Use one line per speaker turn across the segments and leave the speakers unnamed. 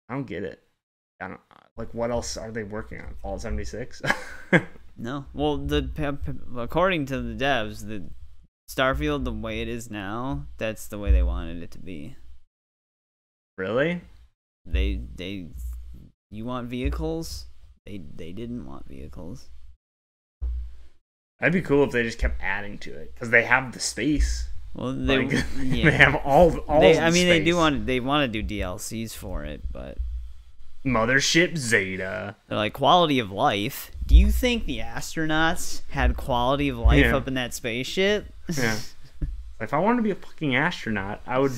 I don't get it. I don't like what else are they working on? Fallout 76?
No. Well, according to the devs, the Starfield, the way it is now, that's the way they wanted it to be.
Really?
You want vehicles? They didn't want vehicles.
That'd be cool if they just kept adding to it because they have the space.
Well, they
have all.
I mean, they want to do DLCs for it, but
Mothership Zeta.
They're like quality of life. Do you think the astronauts had quality of life up in that spaceship?
Yeah. If I wanted to be a fucking astronaut, I would.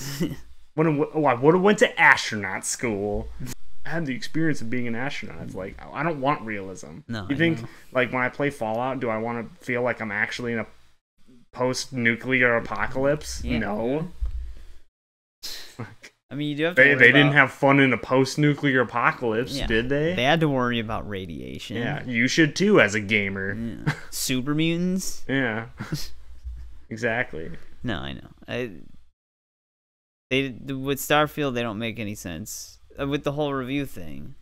I would have went to astronaut school. I had the experience of being an astronaut. It's like I don't want realism.
No,
you think like when I play Fallout, do I want to feel like I'm actually in a post-nuclear apocalypse?
Yeah.
No.
I mean, you do have to.
They didn't have fun in a post-nuclear apocalypse, did they?
They had to worry about radiation.
Yeah, you should too as a gamer.
Yeah. Super mutants.
Yeah. Exactly.
No, I know. With Starfield, they don't make any sense. With the whole review thing,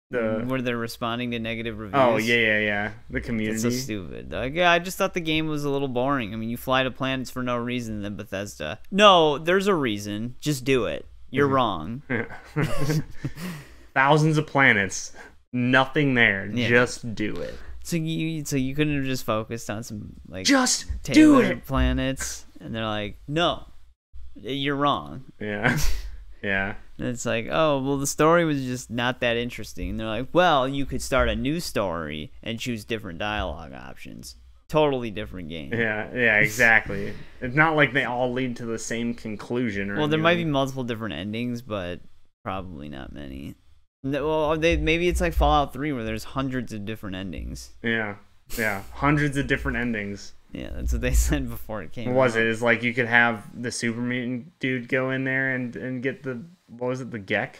where they're responding to negative reviews.
Oh yeah. The community.
It's so stupid. Like, yeah, I just thought the game was a little boring. I mean, you fly to planets for no reason. Then Bethesda. No, there's a reason. Just do it. You're wrong.
Thousands of planets, nothing there. Yeah. Just do it.
So you couldn't have just focused on some like
just do it
planets, and they're like, no, you're wrong.
Yeah. Yeah.
And it's like, oh, well, the story was just not that interesting. And they're like, well, you could start a new story and choose different dialogue options. Totally different game.
Yeah, exactly. It's not like they all lead to the same conclusion.
Well, there might be multiple different endings, but probably not many. Well, maybe it's like Fallout 3 where there's hundreds of different endings.
Yeah, hundreds of different endings.
Yeah, that's what they said before it came out.
What was it? It's like you could have the super mutant dude go in there and get the, what was it, the Gek?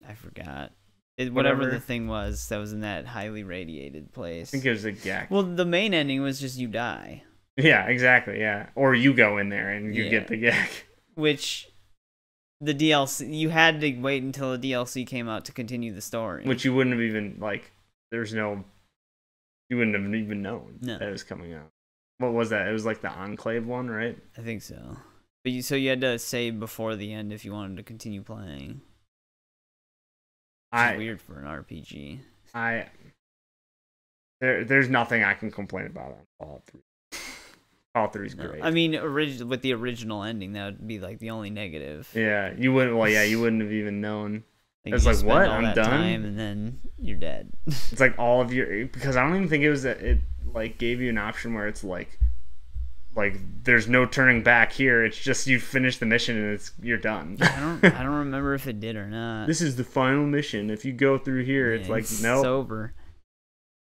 I forgot. Whatever the thing was that was in that highly radiated place.
I think it was a Gek.
Well, the main ending was just you die.
Yeah, exactly, yeah. Or you go in there and you get the Gek.
Which, the DLC, you had to wait until the DLC came out to continue the story.
Which you wouldn't have even, like, you wouldn't have even known that it was coming out. What was that? It was like the Enclave one, right?
I think so. But you had to save before the end if you wanted to continue playing. It's weird for an RPG.
There's nothing I can complain about on Fallout 3. Fallout 3 is great.
I mean, with the original ending, that would be like the only negative.
Yeah, you wouldn't have even known. It's like, what? I'm done?
Time and then you're dead.
It's like all of your... Because I don't even think it was that it like gave you an option where it's like there's no turning back here. It's just you finish the mission and you're done.
I don't remember if it did or not.
This is the final mission. If you go through here, it's like, nope.
It's over.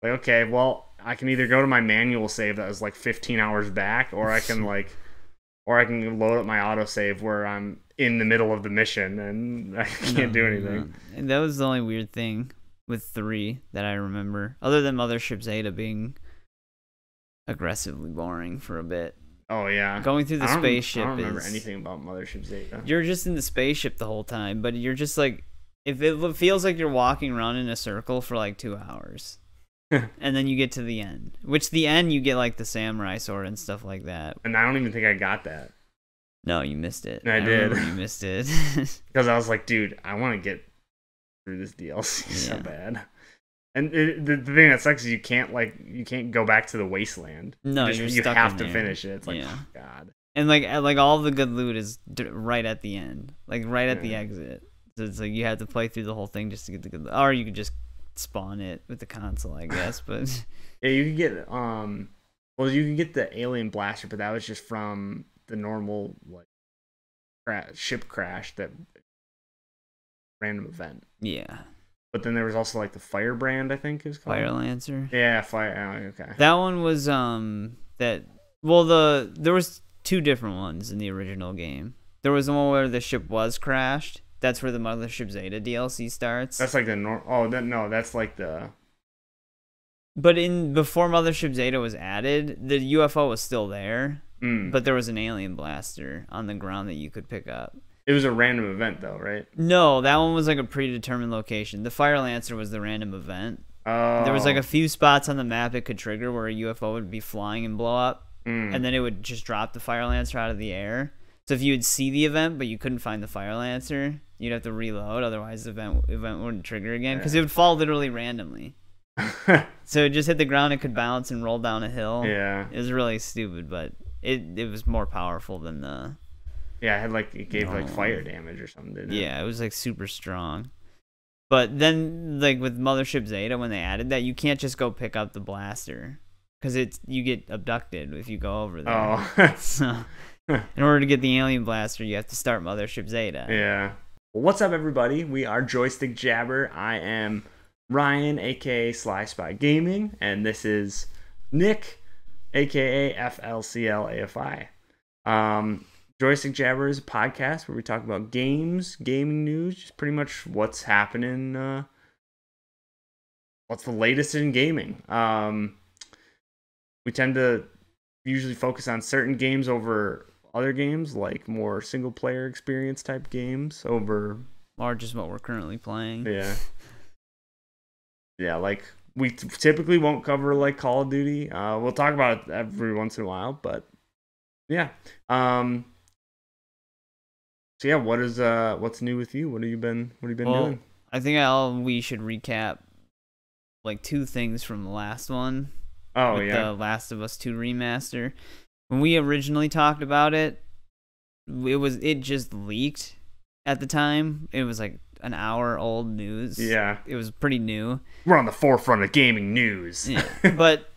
Like, okay, well, I can either go to my manual save that was like 15 hours back, or I can load up my autosave where I'm in the middle of the mission and I can't do anything.
And that was the only weird thing with 3 that I remember, other than Mothership Zeta being aggressively boring for a bit.
Oh yeah,
going through the spaceship.
I don't remember anything about Mothership Zeta.
You're just in the spaceship the whole time, but you're just like, if it feels like you're walking around in a circle for like 2 hours. And then you get to the end, which the end you get like the samurai sword and stuff like that.
And I don't even think I got that.
No, you missed it.
I did.
You missed it.
Because I was like, dude, I want to get through this DLC so bad. And the thing that sucks is you can't go back to the wasteland.
No,
you have to finish it. It's like, oh god.
And like all the good loot is right at the end, like right at the exit. So it's like you have to play through the whole thing just to get the good loot. Or you could just spawn it with the console, I guess. But
yeah, you could get you can get the alien blaster, but that was just from the normal like ship crash, that random event.
Yeah.
But then there was also like the Firebrand, I think is called.
Fire Lancer.
Yeah, fire. Oh, okay.
That one was there was 2 different ones in the original game. There was the one where the ship was crashed. That's where the Mothership Zeta DLC starts.
That's like the that's like the.
But before Mothership Zeta was added, the UFO was still there. But there was an alien blaster on the ground that you could pick up.
It was a random event though, right?
No, that one was like a predetermined location. The Fire Lancer was the random event.
Oh.
There was like a few spots on the map it could trigger where a UFO would be flying and blow up, and then it would just drop the Fire Lancer out of the air. So if you would see the event but you couldn't find the Fire Lancer, you'd have to reload. Otherwise, the event wouldn't trigger again because it would fall literally randomly. So it just hit the ground. It could bounce and roll down a hill.
Yeah.
It was really stupid, but it was more powerful than the.
Yeah, it gave like fire damage or something, didn't it?
Yeah, it was like super strong. But then, like with Mothership Zeta, when they added that, you can't just go pick up the blaster because you get abducted if you go over there.
Oh.
So, in order to get the alien blaster, you have to start Mothership Zeta.
Yeah. Well, what's up, everybody? We are Joystick Jabber. I am Ryan, aka Sly Spy Gaming, and this is Nick, aka FLCLAFI. Joystick Jabber is a podcast where we talk about games, gaming news, just pretty much what's happening, what's the latest in gaming. We tend to usually focus on certain games over other games, like more single-player experience type games over...
Or just what we're currently playing.
Yeah. Yeah, like, we typically won't cover, like, Call of Duty. We'll talk about it every once in a while, but, yeah. So yeah, what's new with you? What have you been doing?
I think we should recap like two things from the last one.
Oh yeah.
The Last of Us 2 remaster. When we originally talked about it, it just leaked at the time. It was like an hour old news.
Yeah.
It was pretty new.
We're on the forefront of gaming news.
Yeah. But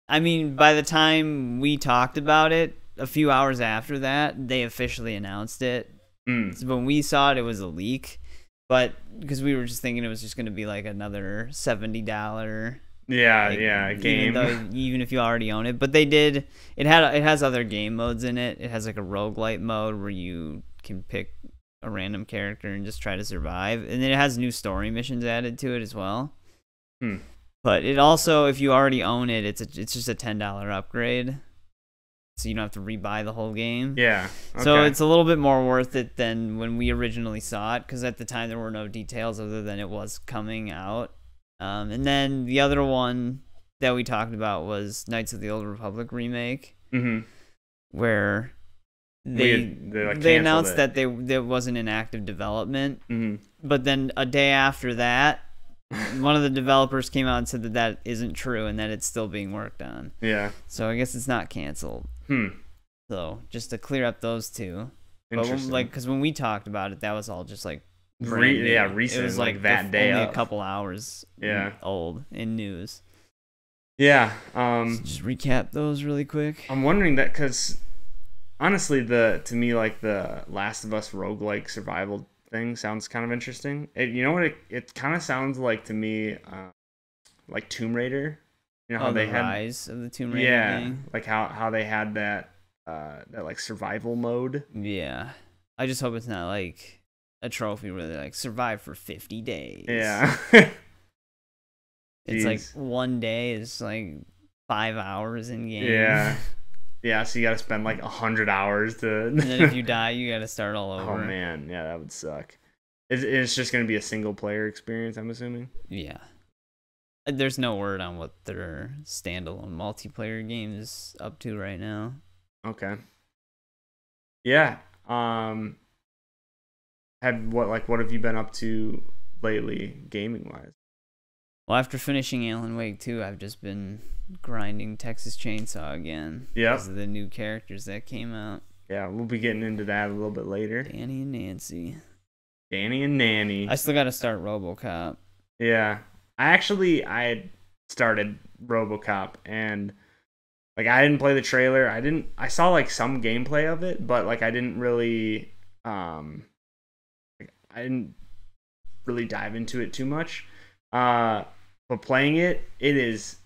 I mean, by the time we talked about it, a few hours after that, they officially announced it. So when we saw it, it was a leak, but because we were just thinking it was just going to be like another $70
game,
even if you already own it. But they did. It has other game modes in it. It has like a roguelite mode where you can pick a random character and just try to survive, and then it has new story missions added to it as well. But it also, if you already own it, it's just a $10 upgrade. So you don't have to rebuy the whole game.
Yeah. Okay.
So it's a little bit more worth it than when we originally saw it, because at the time there were no details other than it was coming out. And then the other one that we talked about was Knights of the Old Republic remake, where they announced that there wasn't in active development. But then a day after that, one of the developers came out and said that isn't true and that it's still being worked on.
Yeah.
So I guess it's not canceled. So just to clear up those two.
Interesting.
But because when we talked about it, that was all just like
recent. It was like that day
only
up.
A couple hours old in news.
Yeah.
So just recap those really quick.
I'm wondering that because honestly, to me, like the Last of Us roguelike survival thing sounds kind of interesting. You know what? It kind of sounds like to me, like Tomb Raider. You know how they had
Rise of the Tomb Raider thing?
Like how they had that like survival mode.
Yeah, I just hope it's not like a trophy where they like survive for 50 days.
Yeah.
It's like one day is like 5 hours in game.
Yeah. Yeah, so you got to spend like 100 hours to.
And then if you die, you got to start all over.
Oh man, yeah, that would suck. It's just gonna be a single player experience, I'm assuming.
Yeah. There's no word on what their standalone multiplayer game is up to right now.
Okay. Yeah. What have you been up to lately, gaming wise?
Well, after finishing Alan Wake 2, I've just been grinding Texas Chainsaw again.
Yeah.
Because of the new characters that came out.
Yeah, we'll be getting into that a little bit later.
Danny and Nancy.
Danny and Nanny.
I still got to start RoboCop.
Yeah. I started RoboCop and like I didn't play the trailer. I saw like some gameplay of it, but like I didn't really dive into it too much. But playing it is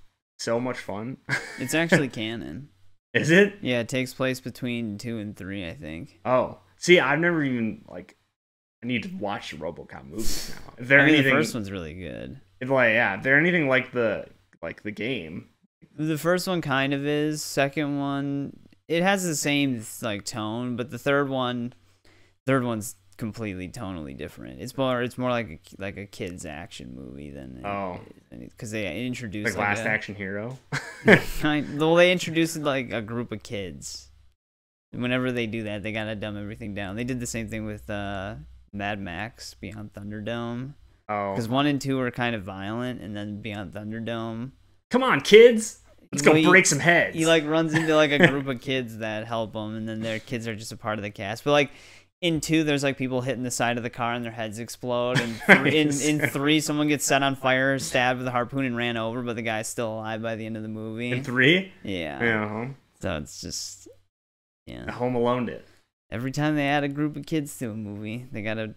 so much fun.
It's actually canon.
Is it?
Yeah, it takes place between 2 and 3, I think.
Oh. See, I've never even I need to watch the RoboCop movies now. If
the first one's really good.
If they're anything like the game.
The first one kind of is. Second one, it has the same like tone, but the third one's completely tonally different. It's more like a kids action movie than because they introduced
like Last Action Hero.
Well, they introduced like a group of kids. Whenever they do that, they gotta dumb everything down. They did the same thing with Mad Max Beyond Thunderdome.
Oh,
because 1 and 2 are kind of violent, and then Beyond Thunderdome.
Come on, kids. Let's go break some heads.
He like runs into like a group of kids that help him, and then their kids are just a part of the cast. But like in 2, there's like people hitting the side of the car and their heads explode. And in 3, someone gets set on fire, stabbed with a harpoon, and ran over, but the guy's still alive by the end of the movie.
In 3?
Yeah.
Yeah.
So it's just
Home Alone it.
Every time they add a group of kids to a movie, they gotta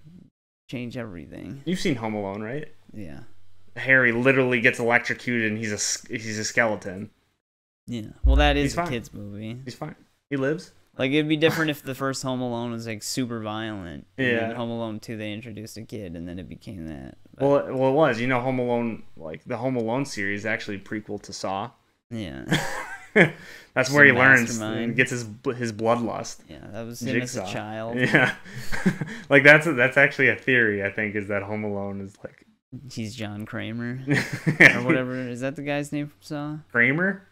change everything.
You've seen Home Alone, right?
Yeah.
Harry literally gets electrocuted, and he's a skeleton.
Yeah. Well, that is a kids movie.
He's fine. He lives.
Like, it'd be different if the first Home Alone was, like, super violent. And
yeah.
then Home Alone 2, they introduced a kid, and then it became that.
But... Well, it was. You know, Home Alone, like, the Home Alone series is actually a prequel to Saw.
Yeah.
That's where he learns and gets his bloodlust.
Yeah, that was him as a child.
Yeah. Like, that's actually a theory, I think, is that Home Alone is, like...
He's John Kramer. Or whatever. Is that the guy's name from Saw?
Kramer?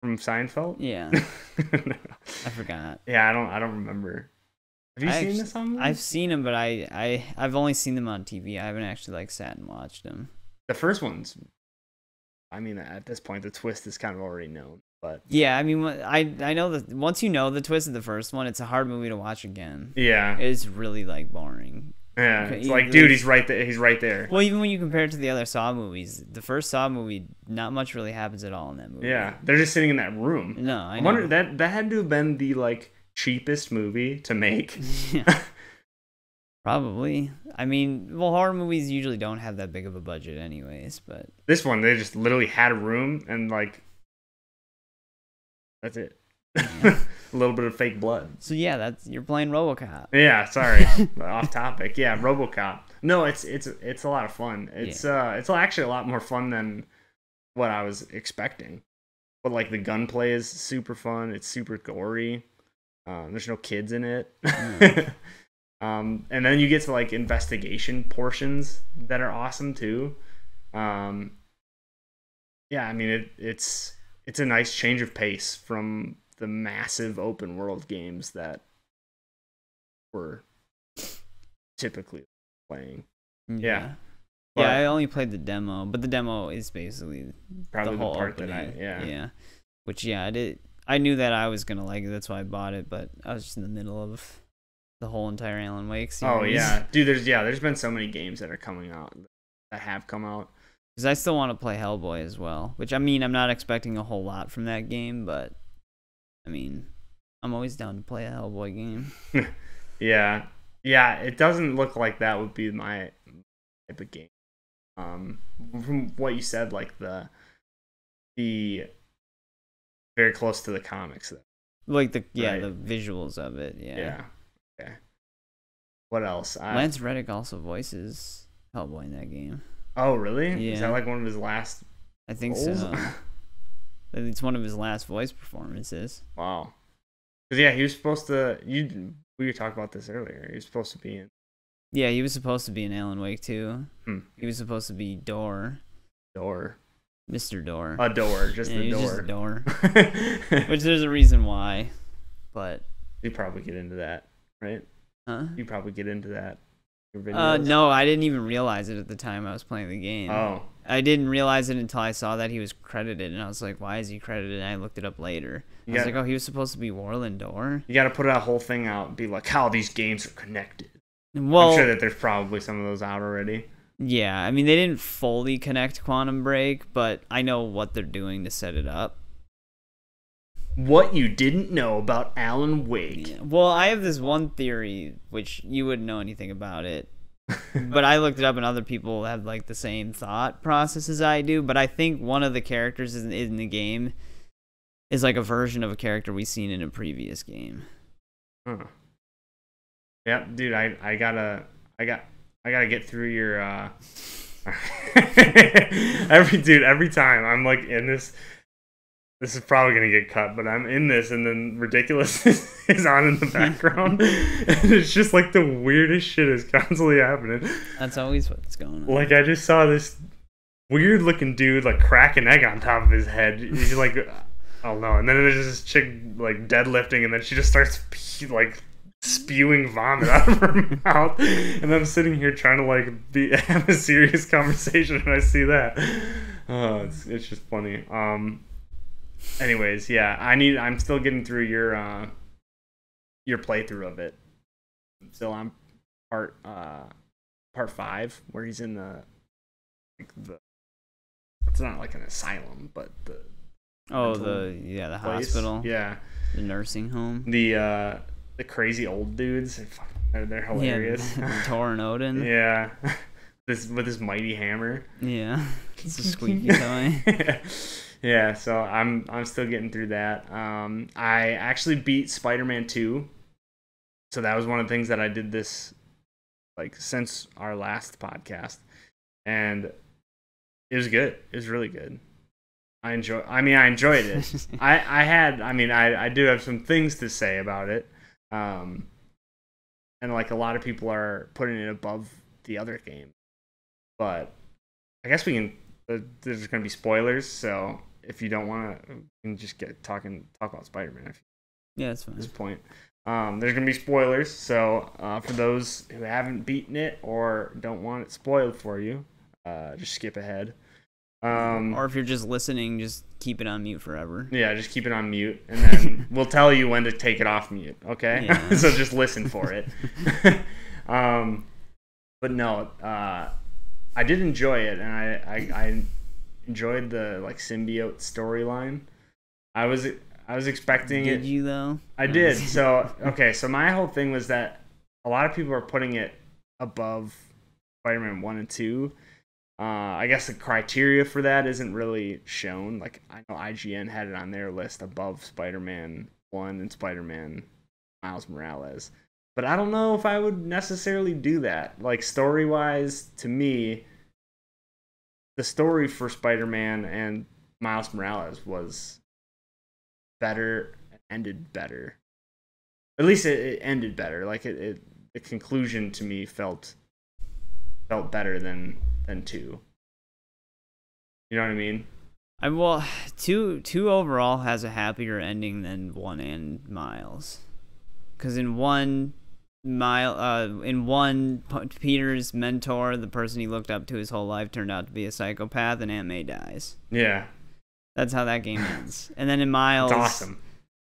From Seinfeld?
Yeah. I forgot.
Yeah, I don't remember. Have you seen this on?
I've seen him, but I've only seen them on TV. I haven't actually like sat and watched them.
The first one's, I mean, at this point, the twist is kind of already known. But
yeah, I mean, I know that once you know the twist of the first one, it's a hard movie to watch again.
Yeah,
it's really like boring.
Yeah, it's like, dude, he's right there. He's right there.
Well, even when you compare it to the other Saw movies, the first Saw movie, not much really happens at all in that movie.
Yeah, they're just sitting in that room.
No, I
wonder that had to have been the like cheapest movie to make.
Yeah. Probably. I mean, well, horror movies usually don't have that big of a budget, anyways. But
this one, they just literally had a room and like that's it. Yeah. A little bit of fake blood.
So yeah, you're playing RoboCop.
Yeah, sorry, off topic. Yeah, RoboCop. No, it's a lot of fun. It's actually a lot more fun than what I was expecting. But like the gunplay is super fun. It's super gory. There's no kids in it. And then you get to like investigation portions that are awesome too. Yeah, I mean it's a nice change of pace from the massive open world games that we're typically playing.
Yeah. Yeah, I only played the demo, but the demo is basically
probably
the whole
part
opening.
that
Yeah. Which I knew that I was gonna like it, that's why I bought it, but I was just in the middle of the whole entire Alan Wake series.
Oh yeah. Dude, there's been so many games that are coming out that have come out.
Because I still want to play Hellboy as well, which I mean I'm not expecting a whole lot from that game, but I mean, I'm always down to play a Hellboy game.
Yeah, it doesn't look like that would be my type of game. From what you said, like the very close to the comics, though.
Like the visuals of it. Yeah.
Okay. What else?
Lance Reddick also voices Hellboy in that game.
Oh, really?
Yeah.
Is that like one of his last?
I think
roles?
So. It's one of his last voice performances.
Wow. Because he was supposed to. We were talking about this earlier. He was supposed to be in.
Yeah, he was supposed to be in Alan Wake too. He was supposed to be Door. Mr. Door.
A door, just
yeah,
the door.
Just a door. Which there's a reason why, but
you probably get into that, right?
Huh?
You probably get into that.
No, I didn't even realize it at the time I was playing the game.
Oh.
I didn't realize it until I saw that he was credited, and I was like, why is he credited? And I looked it up later. I was like, oh, he was supposed to be Warland Door?
You got to put that whole thing out and be like, how these games are connected.
Well,
I'm sure that there's probably some of those out already.
Yeah, I mean, they didn't fully connect Quantum Break, but I know what they're doing to set it up.
What you didn't know about Alan Wake.
Yeah. Well, I have this one theory, which you wouldn't know anything about it. But I looked it up, and other people have like the same thought process as I do. But I think one of the characters in the game is like a version of a character we've seen in a previous game.
Huh. Yeah, dude, I gotta get through your every time I'm like in this this is probably gonna get cut, but I'm in this, and then ridiculous is on in the background, and it's just like the weirdest shit is constantly happening.
That's always what's going on.
Like I just saw this weird looking dude like crack an egg on top of his head. He's like, oh no, and then there's this chick like deadlifting, and then she just starts like spewing vomit out of her mouth, and I'm sitting here trying to like have a serious conversation, and I see that. Oh, it's just funny. Anyways, yeah, I'm still getting through your playthrough of it. I'm still on part 5 where he's in the it's not like an asylum, but the
the hospital,
yeah,
the nursing home,
the crazy old dudes, they're hilarious.
Yeah, Thor and Odin,
yeah, with his mighty hammer,
yeah, it's a squeaky toy.
Yeah, so I'm still getting through that. I actually beat Spider-Man 2, so that was one of the things that I did this like since our last podcast, and it was good. It was really good. I enjoyed it. I do have some things to say about it. And like a lot of people are putting it above the other game. But I guess there's going to be spoilers, so if you don't want to, we can just talk about Spider-Man.
Yeah, that's fine.
At this point. There's going to be spoilers, so for those who haven't beaten it or don't want it spoiled for you, just skip ahead.
Or if you're just listening, just keep it on mute forever.
Yeah, just keep it on mute, and then we'll tell you when to take it off mute, okay?
Yeah.
So just listen for it. But no, I did enjoy it, and I enjoyed the like symbiote storyline. I was expecting it.
Did you though?
I did. So okay, so my whole thing was that a lot of people are putting it above Spider-Man 1 and 2. I guess the criteria for that isn't really shown. Like I know IGN had it on their list above Spider-Man 1 and Spider-Man Miles Morales. But I don't know if I would necessarily do that. Like story-wise, to me, the story for Spider-Man and Miles Morales was better and ended better. At least it ended better. Like the conclusion to me felt better than 2. You know what I mean?
Well, two overall has a happier ending than 1 and Miles, because in one Peter's mentor, the person he looked up to his whole life, turned out to be a psychopath, and Aunt May dies.
Yeah,
that's how that game ends. And then in Miles,
it's awesome.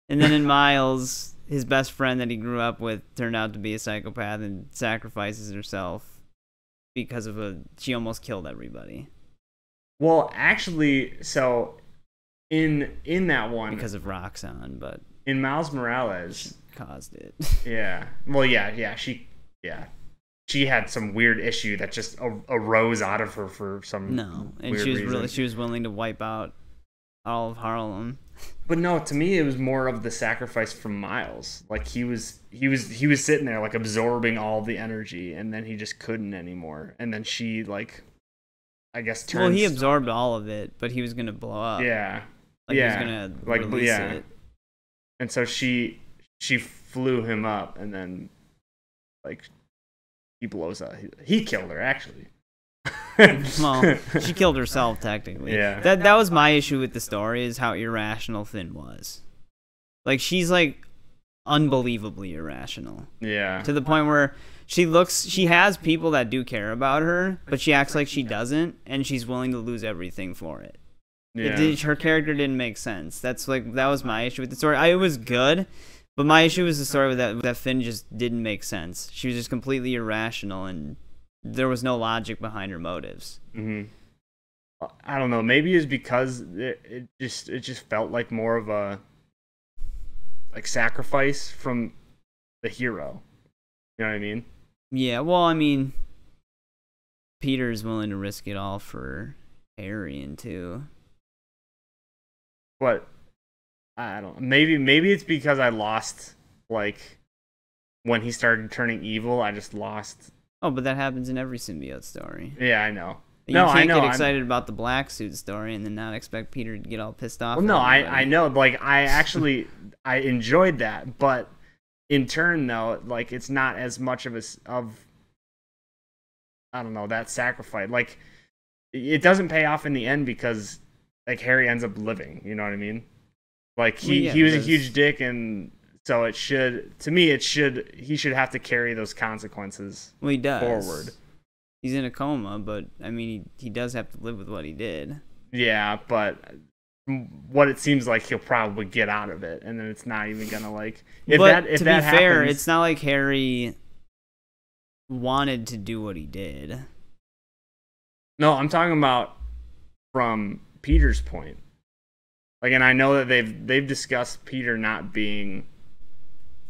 And then in Miles, his best friend that he grew up with turned out to be a psychopath and sacrifices herself because she almost killed everybody.
Well, actually, so in that one,
because of Roxanne, but
in Miles Morales
caused it.
Yeah. Well, yeah, she had some weird issue that just arose out of her for some
and she was willing to wipe out all of Harlem.
But no, to me it was more of the sacrifice from Miles. Like he was sitting there like absorbing all the energy, and then he just couldn't anymore. And then she like, I guess turns.
Well, he absorbed all of it, but he was gonna blow up.
Yeah.
He was gonna release it.
And so she flew him up, and then like he blows up. He killed her actually.
Well, she killed herself technically.
Yeah.
That was my issue with the story, is how irrational Finn was. Like she's like unbelievably irrational.
Yeah.
To the point where she has people that do care about her, but she acts like she doesn't, and she's willing to lose everything for it.
Yeah.
Her character didn't make sense. That was my issue with the story. It was good, but my issue was the story that Finn just didn't make sense. She was just completely irrational, and there was no logic behind her motives.
Mm-hmm. I don't know. Maybe it's because it just felt like more of a like sacrifice from the hero. You know what I mean?
Yeah. Well, I mean, Peter's willing to risk it all for Harry and too.
But I don't know. Maybe it's because I lost, like, when he started turning evil, I just lost.
Oh, but that happens in every symbiote story.
Yeah, I know.
You
No,
can't
I know.
get excited about the black suit story and then not expect Peter to get all pissed off.
Well, no, I know. Like, I enjoyed that, but in turn, though, like, it's not as much of I don't know, that sacrifice. Like, it doesn't pay off in the end because, like, Harry ends up living. You know what I mean? Like, he was a huge dick, and so he should have to carry those consequences
Well, he does.
forward.
He's in a coma, but I mean, he does have to live with what he did.
Yeah, but what it seems like he'll probably get out of it, and then it's not even gonna like.
To be fair, it's not like Harry wanted to do what he did.
No, I'm talking about from Peter's point. Like, and I know that they've discussed Peter not being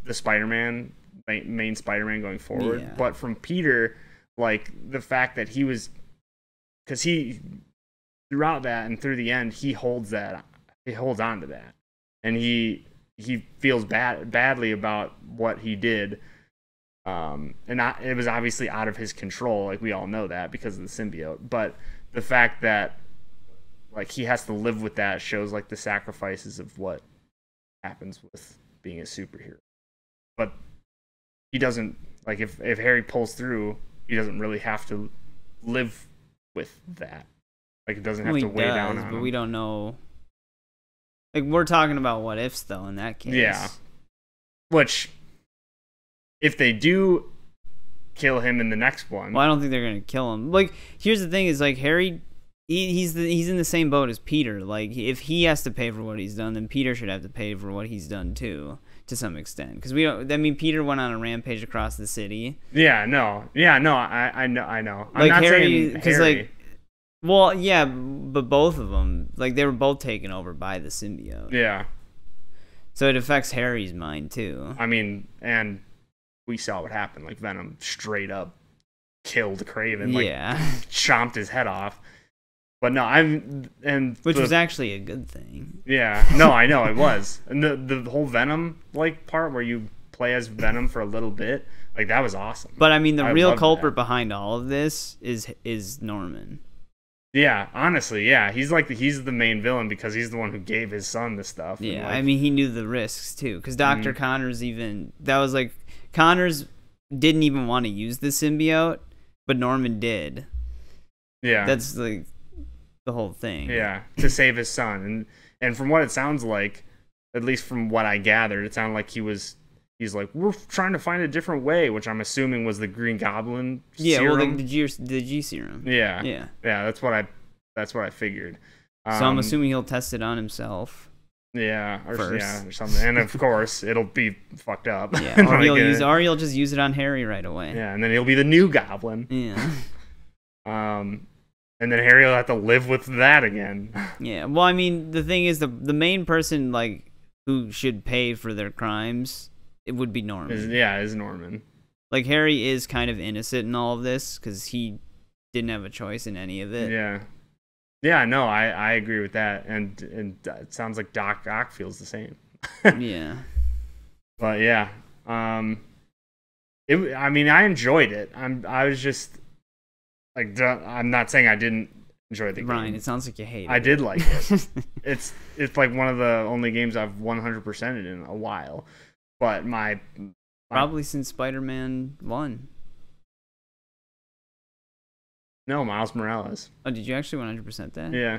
the Spider-Man, main Spider-Man going forward,
Yeah.
but from Peter. Like, the fact that he was, because he, throughout that and through the end, he holds on to that, and he feels badly about what he did, and it was obviously out of his control, like we all know that because of the symbiote. But the fact that, like, he has to live with that shows, like, the sacrifices of what happens with being a superhero. But he doesn't, like, if Harry pulls through, he doesn't really have to live with that. Like, it doesn't have to weigh down on him.
But we don't know. Like, we're talking about what ifs, though, in that case.
Yeah. Which, if they do kill him in the next one...
Well, I don't think they're going to kill him. Like, here's the thing is, like, Harry, he's in the same boat as Peter. Like, if he has to pay for what he's done, then Peter should have to pay for what he's done, too. To some extent, because we don't. I mean, Peter went on a rampage across the city.
I know. I'm
Like,
not
Harry,
saying
because
Harry.
like, well, yeah, but both of them, like, they were both taken over by the symbiote.
Yeah.
So it affects Harry's mind too.
I mean, and we saw what happened. Like, Venom straight up killed Craven. Like, chomped his head off. But no, which
was actually a good thing.
Yeah, no, I know it was, and the whole Venom like part where you play as Venom for a little bit, like, that was awesome.
But I mean, the real culprit behind all of this is Norman.
Yeah, honestly, yeah, he's the main villain because he's the one who gave his son the stuff.
Yeah, I mean, he knew the risks too, because Dr. Connors Connors didn't even want to use the symbiote, but Norman did. Yeah, that's like the whole thing.
Yeah, to save his son, and from what it sounds like, at least from what I gathered, it sounded like he's like, we're trying to find a different way, which I'm assuming was the Green Goblin serum.
Well, like the G serum.
Yeah, that's what I figured.
So I'm assuming he'll test it on himself.
Yeah, or
first.
or something, and of course it'll be fucked up.
Yeah, or he'll just use it on Harry right away.
Yeah, and then he'll be the new Goblin.
Yeah.
And then Harry will have to live with that again.
Yeah. Well, I mean, the thing is, the main person, like, who should pay for their crimes, it would be Norman.
Is Norman.
Like, Harry is kind of innocent in all of this because he didn't have a choice in any of it.
Yeah. Yeah. No, I agree with that, and it sounds like Doc Ock feels the same.
Yeah.
But yeah, I mean, I enjoyed it. I was just. Like, I'm not saying I didn't enjoy the game.
Ryan, it sounds like you hate it.
I did like it. It's like one of the only games I've 100%ed in a while. But my
probably since Spider-Man 1.
No, Miles Morales.
Oh, did you actually 100% that?
Yeah.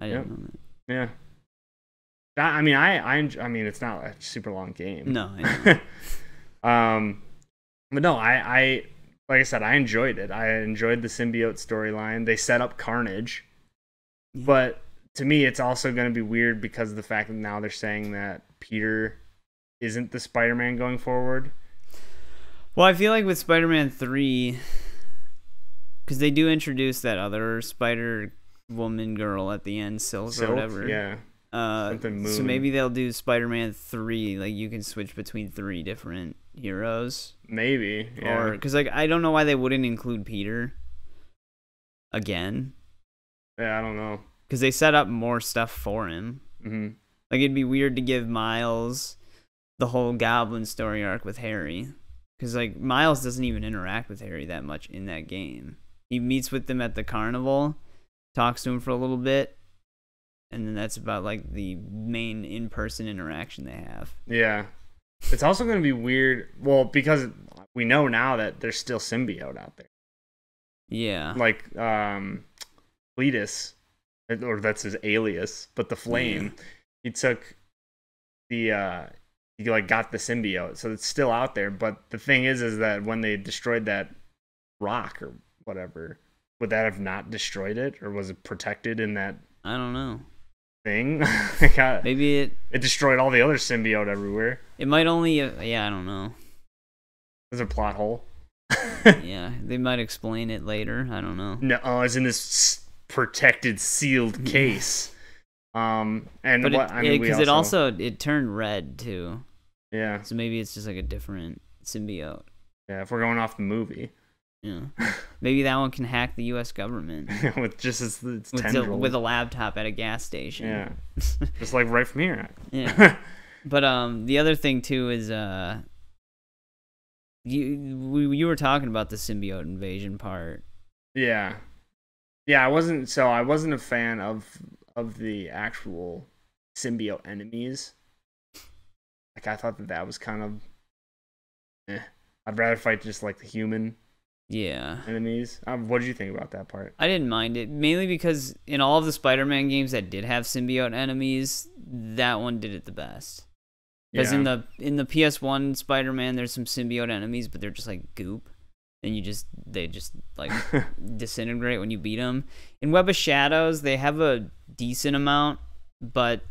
I didn't know that.
Yeah. I mean, I mean, it's not a super long game.
No, I know.
But no, I like I said, I enjoyed it. I enjoyed the symbiote storyline. They set up Carnage. Yeah. But to me, it's also going to be weird because of the fact that now they're saying that Peter isn't the Spider-Man going forward.
Well, I feel like with Spider-Man 3, because they do introduce that other Spider-Woman girl at the end, Silk or whatever.
Yeah.
So maybe they'll do Spider-Man 3, like you can switch between 3 different heroes.
Maybe, yeah.
Or because, like, I don't know why they wouldn't include Peter again.
Yeah, I don't know.
Because they set up more stuff for him.
Mm-hmm.
Like, it'd be weird to give Miles the whole Goblin story arc with Harry. Because, like, Miles doesn't even interact with Harry that much in that game. He meets with them at the carnival, talks to him for a little bit, and then that's about like the main in-person interaction they have.
Yeah. It's also going to be weird. Well, because we know now that there's still symbiote out there.
Yeah.
Like, Cletus, or that's his alias, but the Flame, he took the, he like got the symbiote, so it's still out there. But the thing is that when they destroyed that rock or whatever, would that have not destroyed it, or was it protected in that?
I don't know.
Thing?
Maybe
it destroyed all the other symbiote everywhere.
It might only, yeah, I don't know.
There's a plot hole.
Yeah, they might explain it later. I don't know.
No, it's in this protected, sealed case. And
but
what I mean,
because it also turned red too.
Yeah.
So maybe it's just like a different symbiote.
Yeah, if we're going off the movie.
Yeah. Maybe that one can hack the U.S. government
with just its tendrils.
With a laptop at a gas station.
Yeah. Just like right from here.
Yeah. But the other thing too is you were talking about the symbiote invasion part.
Yeah. Yeah, I wasn't a fan of the actual symbiote enemies. Like, I thought that was kind of I'd rather fight just like the human enemies. What did you think about that part?
I didn't mind it, mainly because in all of the Spider-Man games that did have symbiote enemies, that one did it the best. Because in the PS1 Spider-Man, there's some symbiote enemies, but they're just like goop, and they just like disintegrate when you beat them. In Web of Shadows, they have a decent amount, but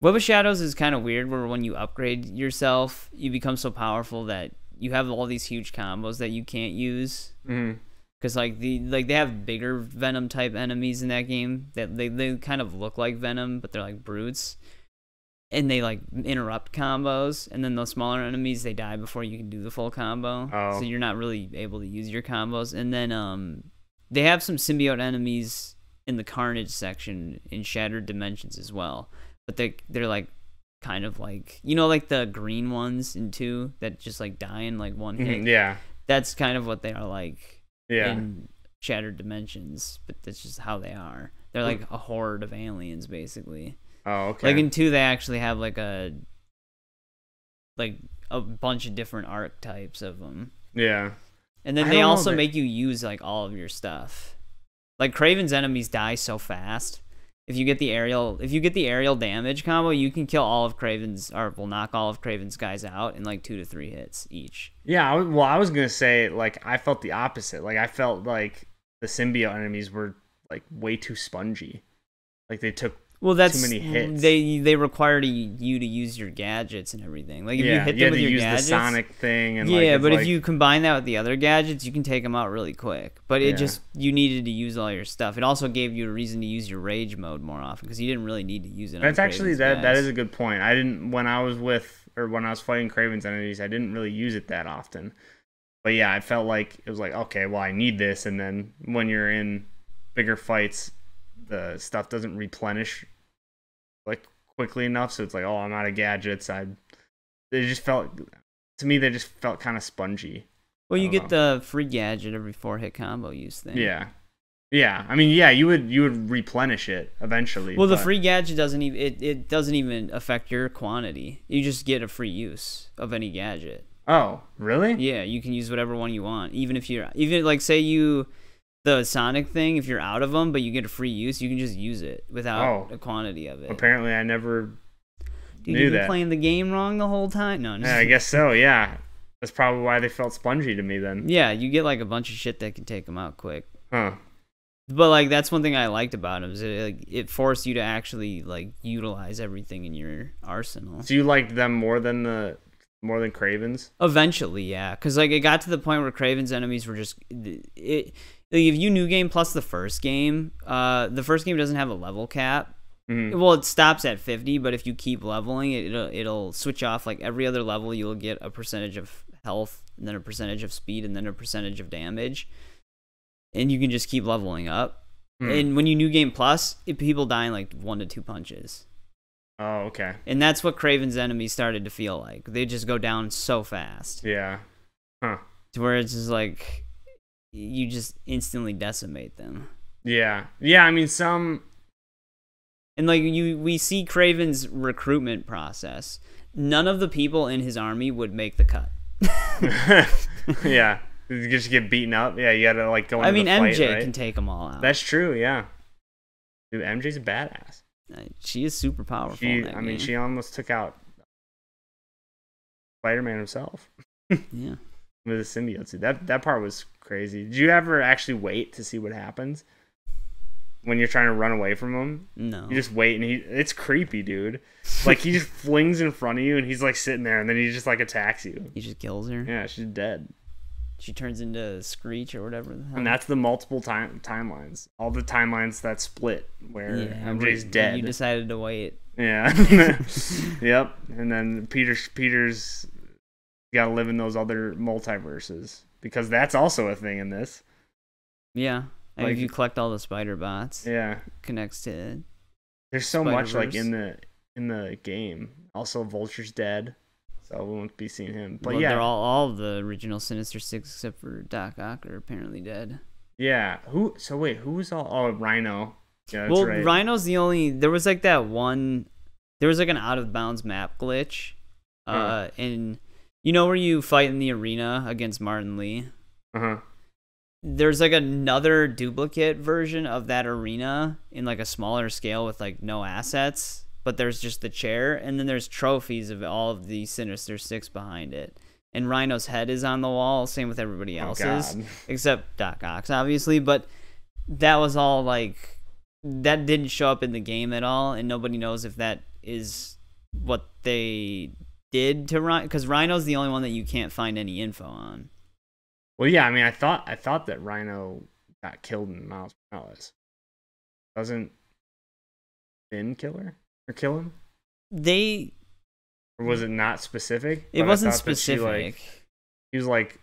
Web of Shadows is kind of weird, where when you upgrade yourself, you become so powerful that you have all these huge combos that you can't use. Because they have bigger Venom type enemies in that game that they kind of look like Venom, but they're like brutes, and they like interrupt combos. And then those smaller enemies, they die before you can do the full combo. So you're not really able to use your combos. And then they have some symbiote enemies in the Carnage section in Shattered Dimensions as well, but they're like kind of like, you know, like the green ones in 2 that just like die in like one hit.
Yeah,
that's kind of what they are like in Shattered Dimensions, but that's just how they are. They're like a horde of aliens basically.
Oh, okay.
Like in 2 they actually have like a bunch of different archetypes of them.
Yeah.
And then they also make you use like all of your stuff. Like Kraven's enemies die so fast. If you get the aerial damage combo, you can kill all of Kraven's, or will knock all of Kraven's guys out in like 2 to 3 hits each. Yeah,
well, I was gonna say, like, I felt the opposite. Like, I felt like the symbiote enemies were like way too spongy. Like, they took too many hits.
They require you to use your gadgets and everything. Like if you hit them with your gadgets,
the Sonic thing, and
but if you combine that with the other gadgets, you can take them out really quick. But you needed to use all your stuff. It also gave you a reason to use your rage mode more often, because you didn't really need to use it.
That's actually that is a good point. I didn't when I was fighting Kraven's enemies, I didn't really use it that often. But yeah, I felt like it was like, okay, well, I need this, and then when you're in bigger fights, the stuff doesn't replenish like quickly enough, so it's like, oh, I'm out of gadgets. They just felt kind of spongy.
Well, you get the free gadget every 4-hit combo use thing.
Yeah. I mean, yeah, you would replenish it eventually.
Well, the free gadget doesn't even affect your quantity. You just get a free use of any gadget.
Oh, really?
Yeah, you can use whatever one you want, even like say the Sonic thing, if you're out of them but you get a free use, you can just use it without a quantity of it.
Apparently I never knew
you've been
that.
playing the game wrong the whole time. No,
I guess so. Yeah, that's probably why they felt spongy to me then.
Yeah, you get like a bunch of shit that can take them out quick.
Huh.
But like that's one thing I liked about them, is it forced you to actually like utilize everything in your arsenal.
So you liked them more than Kraven's?
Eventually, yeah, because like it got to the point where Kraven's enemies were just Like if you new game plus the first game doesn't have a level cap. Well, it stops at 50, but if you keep leveling, it'll switch off. Like every other level, you'll get a percentage of health, and then a percentage of speed, and then a percentage of damage, and you can just keep leveling up. And when you new game plus, people die in like 1 to 2 punches.
Oh, okay.
And that's what Kraven's enemies started to feel like. They just go down so fast.
Yeah. Huh.
To where it's just like, you just instantly decimate them.
Yeah. Yeah, I mean, some...
And, like, we see Kraven's recruitment process. None of the people in his army would make the cut.
Yeah. You just get beaten up. Yeah, you gotta, like, go into the fight,
MJ
right?
can take them all out.
That's true, yeah. Dude, MJ's a badass.
She is super powerful in that game.
She almost took out Spider-Man himself.
Yeah.
With the symbiote suit. That part was crazy. Did you ever actually wait to see what happens when you're trying to run away from him?
No.
You just wait, and it's creepy, dude. Like, he just flings in front of you, and he's like sitting there, and then he just like attacks you.
He just kills her.
Yeah, she's dead.
She turns into Screech or whatever the hell.
And that's the multiple timelines. All the timelines that split where MJ's dead.
You decided to wait.
Yeah. Yep. And then Peter's got to live in those other multiverses because that's also a thing in this.
Yeah.
Like,
if you collect all the spider bots.
Yeah.
Connects to.
There's so much like in the game. Also, Vulture's dead, so we won't be seeing him. But yeah,
they're all of the original Sinister Six except for Doc Ock are apparently dead.
Yeah. Who? So wait, who was all? Oh, Rhino. Yeah, that's right.
Rhino's the only. There was like that one. There was like an out of bounds map glitch, and you know where you fight in the arena against Martin Lee. There's like another duplicate version of that arena in like a smaller scale with like no assets, but there's just the chair, and then there's trophies of all of the Sinister Six behind it. And Rhino's head is on the wall, same with everybody else's, except Doc Ock's, obviously. But that was all like, that didn't show up in the game at all, and nobody knows if that is what they did to Rhino, because Rhino's the only one that you can't find any info on.
Well, yeah, I mean, I thought that Rhino got killed in Miles Morales. Doesn't Finn kill her or kill him? Or was it not specific?
It wasn't specific.
He was like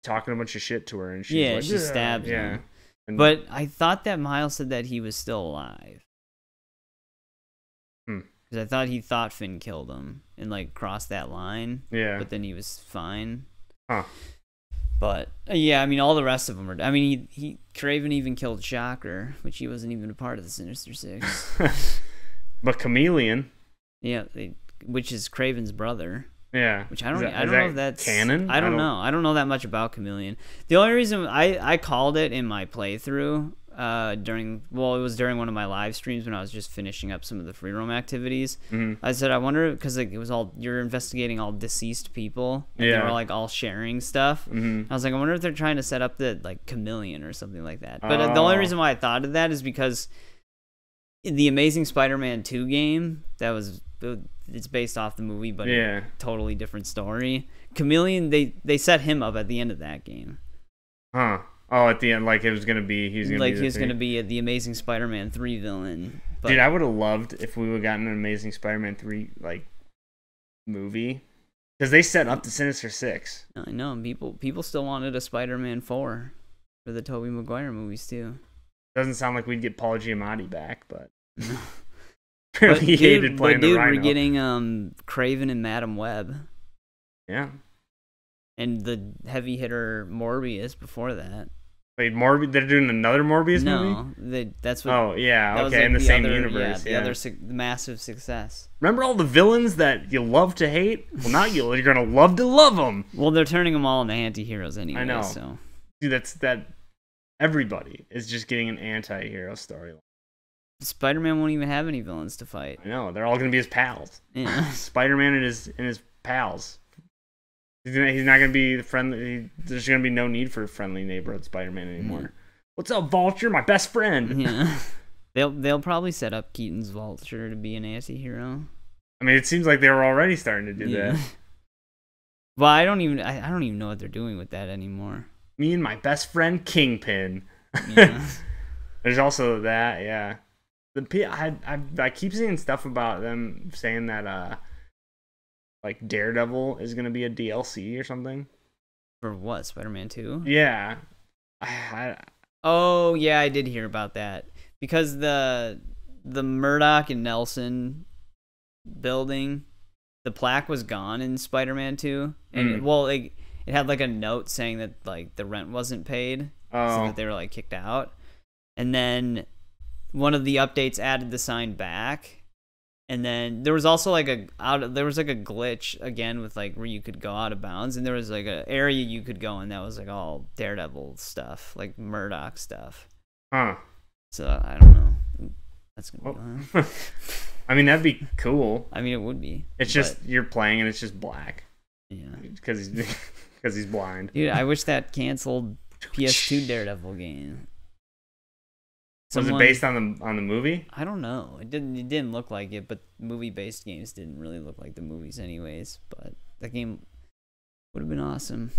talking a bunch of shit to her, and she
stabs him. But I thought that Miles said that he was still alive. Because I thought he thought Finn killed him and like crossed that line. Yeah. But then he was fine.
Huh.
But yeah, I mean, all the rest of them are. I mean, Kraven even killed Shocker, which he wasn't even a part of the Sinister Six.
But Chameleon.
Yeah, which is Kraven's brother.
Yeah.
Which I don't know if that's
canon.
I don't know. I don't know that much about Chameleon. The only reason I called it in my playthrough it was during one of my live streams when I was just finishing up some of the free roam activities. I said, I wonder, because like it was all, you're investigating all deceased people, and they were like all sharing stuff. I was like, I wonder if they're trying to set up the like Chameleon or something like that. But the only reason why I thought of that is because in the Amazing Spider-Man 2 game, it's based off the movie, but a totally different story. Chameleon, they set him up at the end of that game.
Huh. Oh, at the end, like he was gonna be
the Amazing Spider-Man 3 villain. But,
dude, I would have loved if we would have gotten an Amazing Spider-Man 3 like movie, because they set up the Sinister Six.
I know people still wanted a Spider-Man 4 for the Tobey Maguire movies too.
Doesn't sound like we'd get Paul Giamatti back, but
really hated playing the Rhino. We're getting Kraven and Madam Web.
Yeah.
And the heavy hitter Morbius before that.
Wait, they're doing another Morbius movie?
No, that's what.
Oh yeah, okay, like in the same universe.
Yeah, the other massive success.
Remember all the villains that you love to hate? Well, not you. You're gonna love to love them.
Well, they're turning them all into anti-heroes anyway.
I know.
So.
Dude, that. Everybody is just getting an anti-hero storyline.
Spider-Man won't even have any villains to fight.
I know. They're all gonna be his pals.
Yeah.
Spider-Man and his pals. He's not gonna be friendly. There's gonna be no need for friendly neighborhood Spider-Man anymore. What's up, Vulture? My best friend.
Yeah. They'll probably set up Keaton's Vulture to be an anti-hero.
I mean, it seems like they were already starting to do that.
Well, I don't even know what they're doing with that anymore.
Me and my best friend Kingpin.
Yeah.
There's also that, yeah. I keep seeing stuff about them saying that like Daredevil is gonna be a DLC or something.
For what? Spider-Man 2?
Yeah.
Oh yeah, I did hear about that because the Murdoch and Nelson building, the plaque was gone in Spider-Man 2, and it had like a note saying that like the rent wasn't paid, so that they were like kicked out. And then one of the updates added the sign back. And then there was also like a glitch again with like where you could go out of bounds, and there was like an area you could go in that was like all Daredevil stuff, like Murdoch stuff.
Huh.
So I don't know. That's gonna be fun.
I mean, that'd be cool.
I mean, it would be.
It's just you're playing and it's just black.
Yeah.
Because he's blind.
Dude, I wish that canceled PS2 Daredevil game.
Was it based on the movie?
I don't know. It didn't look like it, but movie-based games didn't really look like the movies anyways. But that game would have been awesome.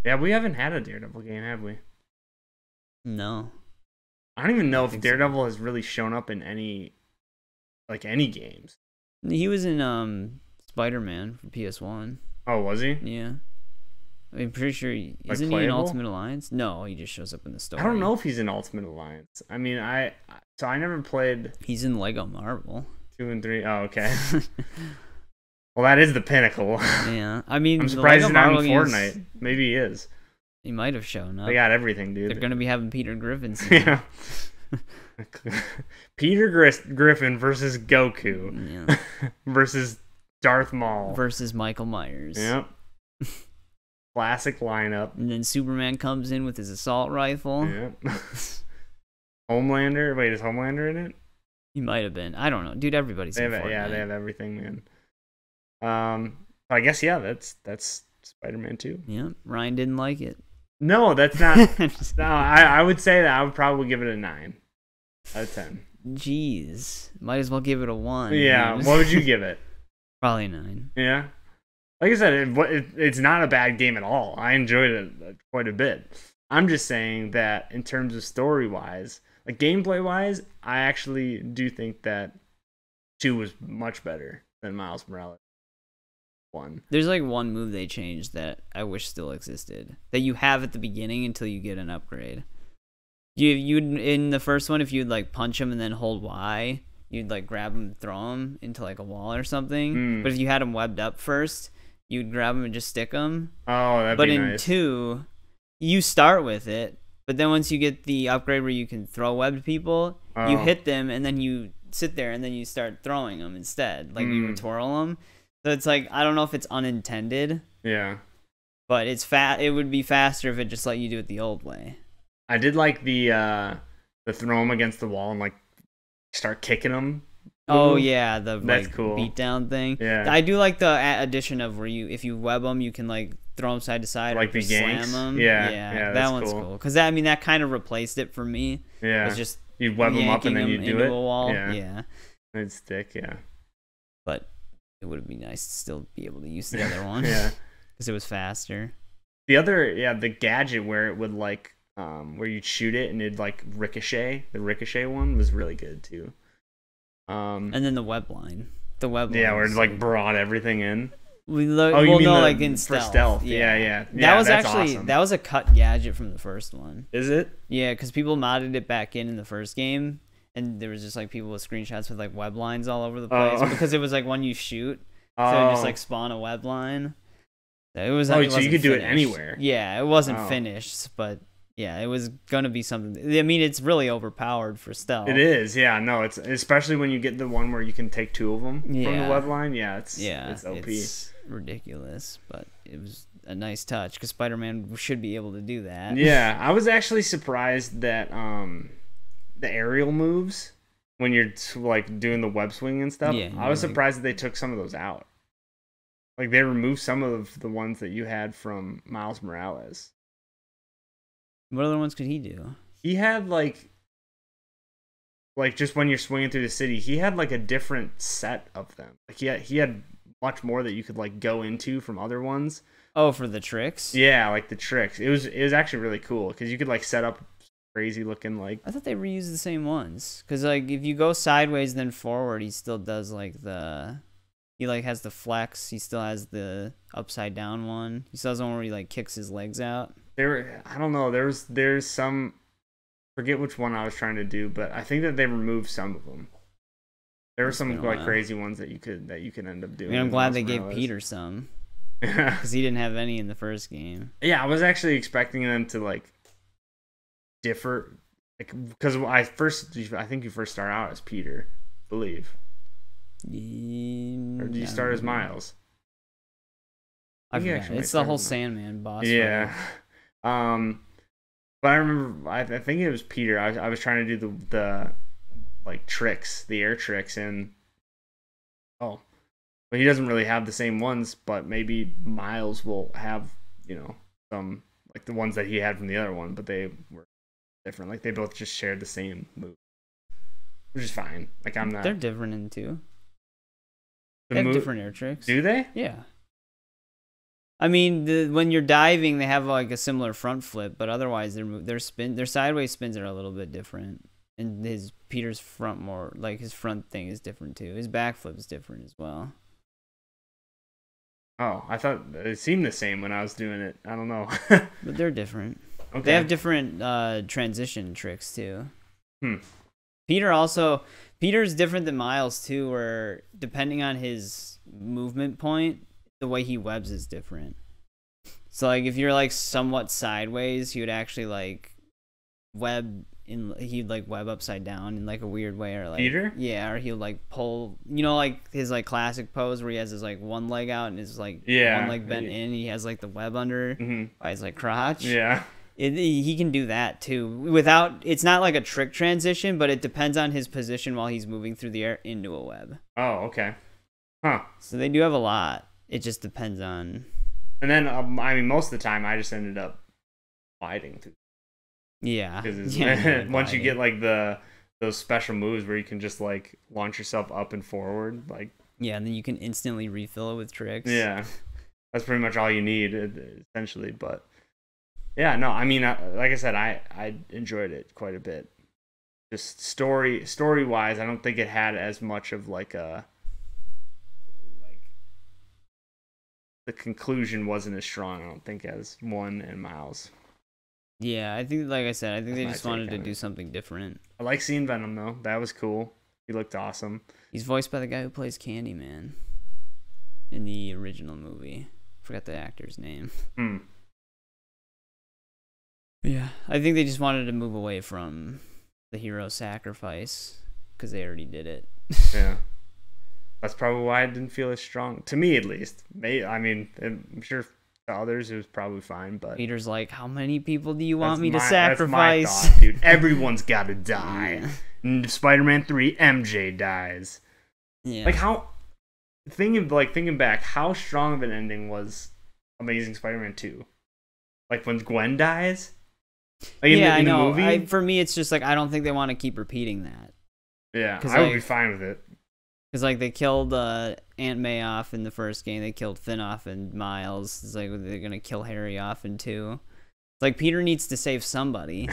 Yeah, we haven't had a Daredevil game, have we?
No.
I don't even know if Daredevil has really shown up in any games.
He was in Spider-Man for PS1.
Oh, was he?
Yeah. I'm pretty sure isn't he in Ultimate Alliance? No, he just shows up in the story.
I don't know if he's in Ultimate Alliance. I mean, I never played.
He's in Lego Marvel
2 and 3. Oh, okay. Well, that is the pinnacle.
Yeah, I mean,
I'm surprised he's not in
Fortnite.
Fortnite. Maybe he is.
He might have shown up.
They got everything, dude.
They're gonna be having Peter Griffin soon.
Yeah. Peter Griffin versus Goku.
Yeah.
Versus Darth Maul.
Versus Michael Myers.
Yep. Classic lineup.
And then Superman comes in with his assault rifle.
Yep. Homelander. Wait, is Homelander in it?
He might have been. I don't know, dude. Everybody's in Fortnite.
Yeah, they have everything, man. I guess that's Spider-Man 2.
Yeah, Ryan didn't like it.
No, that's not. No, I would say that I would probably give it a 9 out of 10.
Jeez, might as well give it a 1.
Yeah, what would you give it?
Probably 9.
Yeah. Like I said, it's not a bad game at all. I enjoyed it quite a bit. I'm just saying that in terms of story-wise, like gameplay-wise, I actually do think that 2 was much better than Miles Morales 1.
There's like one move they changed that I wish still existed, that you have at the beginning until you get an upgrade. You'd in the first one, if you'd like punch him and then hold Y, you'd like grab him and throw him into like a wall or something. But if you had him webbed up first, you'd grab him and just stick him.
Oh, that'd
be
nice.
But in 2, you start with it, but then once you get the upgrade where you can throw webbed people, you hit them and then you sit there and then you start throwing them instead. Like you would twirl them. So it's like, I don't know if it's unintended.
Yeah.
But it would be faster if it just let you do it the old way.
I did like the throw him against the wall and like start kicking him.
Oh yeah, that's like
cool.
Beat down thing.
Yeah,
I do like the addition of where if you web them, you can like throw them side to side,
like
or
the yanks.
slam them.
Yeah,
that one's cool. Because that kind of replaced it for me.
Yeah,
it's just
you web them up and then you do it.
A wall.
Yeah, it'd stick. Yeah,
but it would be nice to still be able to use the other one.
Yeah,
because it was faster.
The gadget where it would like where you'd shoot it and it'd like ricochet. The ricochet one was really good too.
And then the web line.
Yeah, where it like brought everything in.
Like in stealth.
For stealth. Yeah.
That was
that's
actually
awesome.
that was a cut gadget from the first one.
Is it?
Yeah, because people modded it back in the first game, and there was just like people with screenshots with like web lines all over the place because it was like when you shoot, so it just like spawn a web line. It was.
So you could do it anywhere.
Yeah, it wasn't finished, but. Yeah, it was gonna be something. I mean, it's really overpowered for stealth.
It is, yeah. No, it's especially when you get the one where you can take 2 of them from the web line. Yeah, it's OP. It's
ridiculous, but it was a nice touch because Spider-Man should be able to do that.
Yeah, I was actually surprised that the aerial moves when you're like doing the web swing and stuff.
Yeah,
I was surprised that they took some of those out. Like they removed some of the ones that you had from Miles Morales.
What other ones could he do?
He had like just when you're swinging through the city, he had like a different set of them. Like he had much more that you could like go into from other ones.
Oh, for the tricks?
Yeah, like the tricks. It was actually really cool because you could like set up crazy looking like.
I thought they reused the same ones because like if you go sideways then forward, he still does like he like has the flex. He still has the upside down one. He still has one where he like kicks his legs out.
I don't know. There's some, forget which one I was trying to do, but I think that they removed some of them. There were some like crazy ones that you could end up doing.
I mean, I'm glad they gave Peter some. because he didn't have any in the first game.
Yeah, I was actually expecting them to like differ, like because I think you first start out as Peter, I believe, or do you start as Miles?
I forgot. It's the whole Sandman boss.
Yeah. But I remember, I think it was Peter. I was trying to do the like tricks, the air tricks, and but he doesn't really have the same ones. But maybe Miles will have, some like the ones that he had from the other one, but they were different. Like they both just shared the same move, which is fine. Like I'm not.
They're different in two. They have different air tricks.
Do they?
Yeah. I mean, when you're diving, they have like a similar front flip, but otherwise their sideways spins are a little bit different. And Peter's his front thing is different too. His back flip is different as well.
Oh, I thought it seemed the same when I was doing it. I don't know.
But they're different.
Okay.
They have different transition tricks too. Peter's different than Miles too, where depending on his movement point, the way he webs is different. So like if you're like somewhat sideways, he would actually like he'd like web upside down in like a weird way, or like
Peter?
Yeah, or he'll like pull, like his like classic pose where he has his like one leg out and his like one leg bent in, he has like the web under by his like crotch.
Yeah.
He can do that too it's not like a trick transition, but it depends on his position while he's moving through the air into a web.
Oh, okay. Huh.
So they do have a lot. It just depends on.
And then, I mean, most of the time, I just ended up gliding through.
Yeah.
Because once you get like those special moves where you can just like launch yourself up and forward, like.
Yeah, and then you can instantly refill it with tricks.
Yeah, that's pretty much all you need, essentially. But yeah, no, I mean, like I said, I enjoyed it quite a bit. Just story wise, I don't think it had as much of like a. The conclusion wasn't as strong, I don't think, as 1 and Miles.
Yeah, I think, like I said, I think they just wanted to do something different.
I like seeing Venom, though. That was cool. He looked awesome.
He's voiced by the guy who plays Candyman in the original movie. Forgot the actor's name. Yeah, I think they just wanted to move away from the hero sacrifice because they already did it.
Yeah. That's probably why it didn't feel as strong. To me, at least. I mean, I'm sure to others it was probably fine, but...
Peter's like, how many people do you want me to sacrifice?
That's my thought, dude. Everyone's got to die. In Spider-Man 3, MJ dies.
Yeah.
Like, thinking back, how strong of an ending was Amazing Spider-Man 2? Like, when Gwen dies? Like,
in the movie? For me, it's just like, I don't think they want to keep repeating that.
Yeah, I would be fine with it.
Because, like, they killed Aunt May off in the first game. They killed Finn off in Miles. It's like they're going to kill Harry off in 2. It's like, Peter needs to save somebody.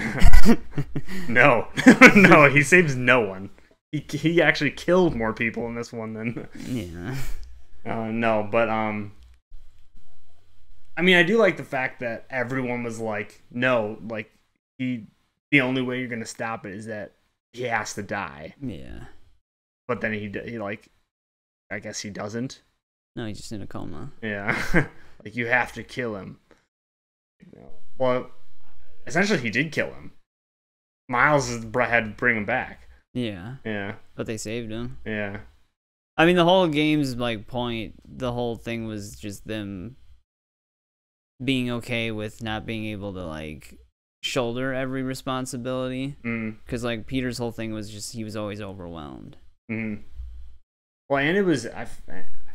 No. No, he saves no one. He actually killed more people in this one than...
Yeah.
No, but, I mean, I do like the fact that everyone was like, no, like, the only way you're going to stop it is that he has to die.
Yeah.
But then he like, I guess he doesn't.
No, he's just in a coma.
Yeah. Like, you have to kill him. Well, essentially he did kill him. Miles had to bring him back.
Yeah.
Yeah.
But they saved him.
Yeah.
I mean, the whole game's like point, the whole thing was just them being okay with not being able to like shoulder every responsibility. Because like Peter's whole thing was just he was always overwhelmed.
Well, and it was I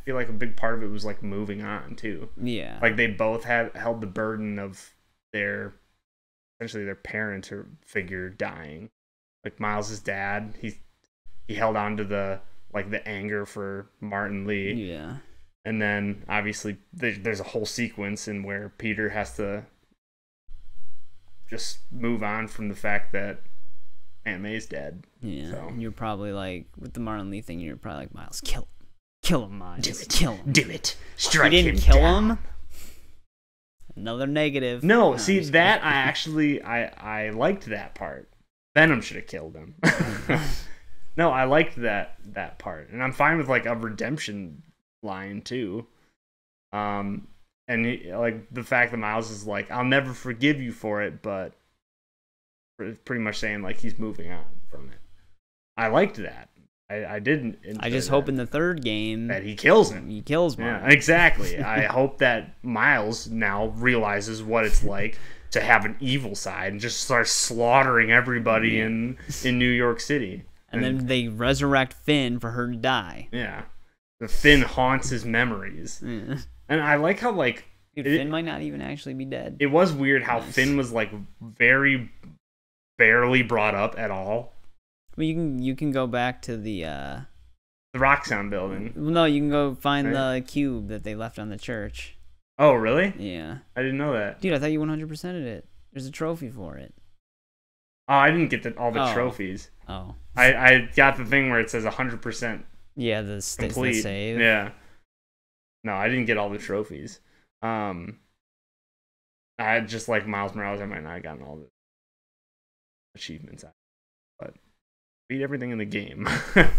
feel like a big part of it was like moving on too.
Yeah.
Like they both held the burden of essentially their parent or figure dying. Like Miles' dad, he held on to the anger for Martin Lee.
Yeah.
And then obviously there's a whole sequence in where Peter has to just move on from the fact that Aunt May's dead.
Yeah.
So.
And you're probably like, with the Martin Lee thing, you're probably like, Miles, kill him. Kill him, Miles.
Do it.
Kill him.
Do it. Strike him.
You didn't kill him? Another negative.
No, see, that I liked that part. Venom should have killed him. No, I liked that part. And I'm fine with like a redemption line too. and like the fact that Miles is like, I'll never forgive you for it, but pretty much saying like he's moving on from it. I liked that. I didn't.
I just hope in the third game
that he kills him.
He kills Miles.
Yeah, exactly. I hope that Miles now realizes what it's like to have an evil side and just starts slaughtering everybody in New York City.
And then they resurrect Finn for her to die.
Yeah. The Finn haunts his memories.
Yeah.
And I like how, like...
Dude, Finn might not even actually be dead.
It was weird how Finn was, like, very barely brought up at all.
Well, you can go back to the
Rock Sound building.
Well, no, you can go find the cube that they left on the church.
Oh, really?
Yeah.
I didn't know that.
Dude, I thought you 100%ed it. There's a trophy for it.
Oh, I didn't get all the trophies.
Oh.
I got the thing where it says 100%.
Yeah, the complete save.
Yeah. No, I didn't get all the trophies. I just like Miles Morales. I might not have gotten all the achievements, but beat everything in the game.
The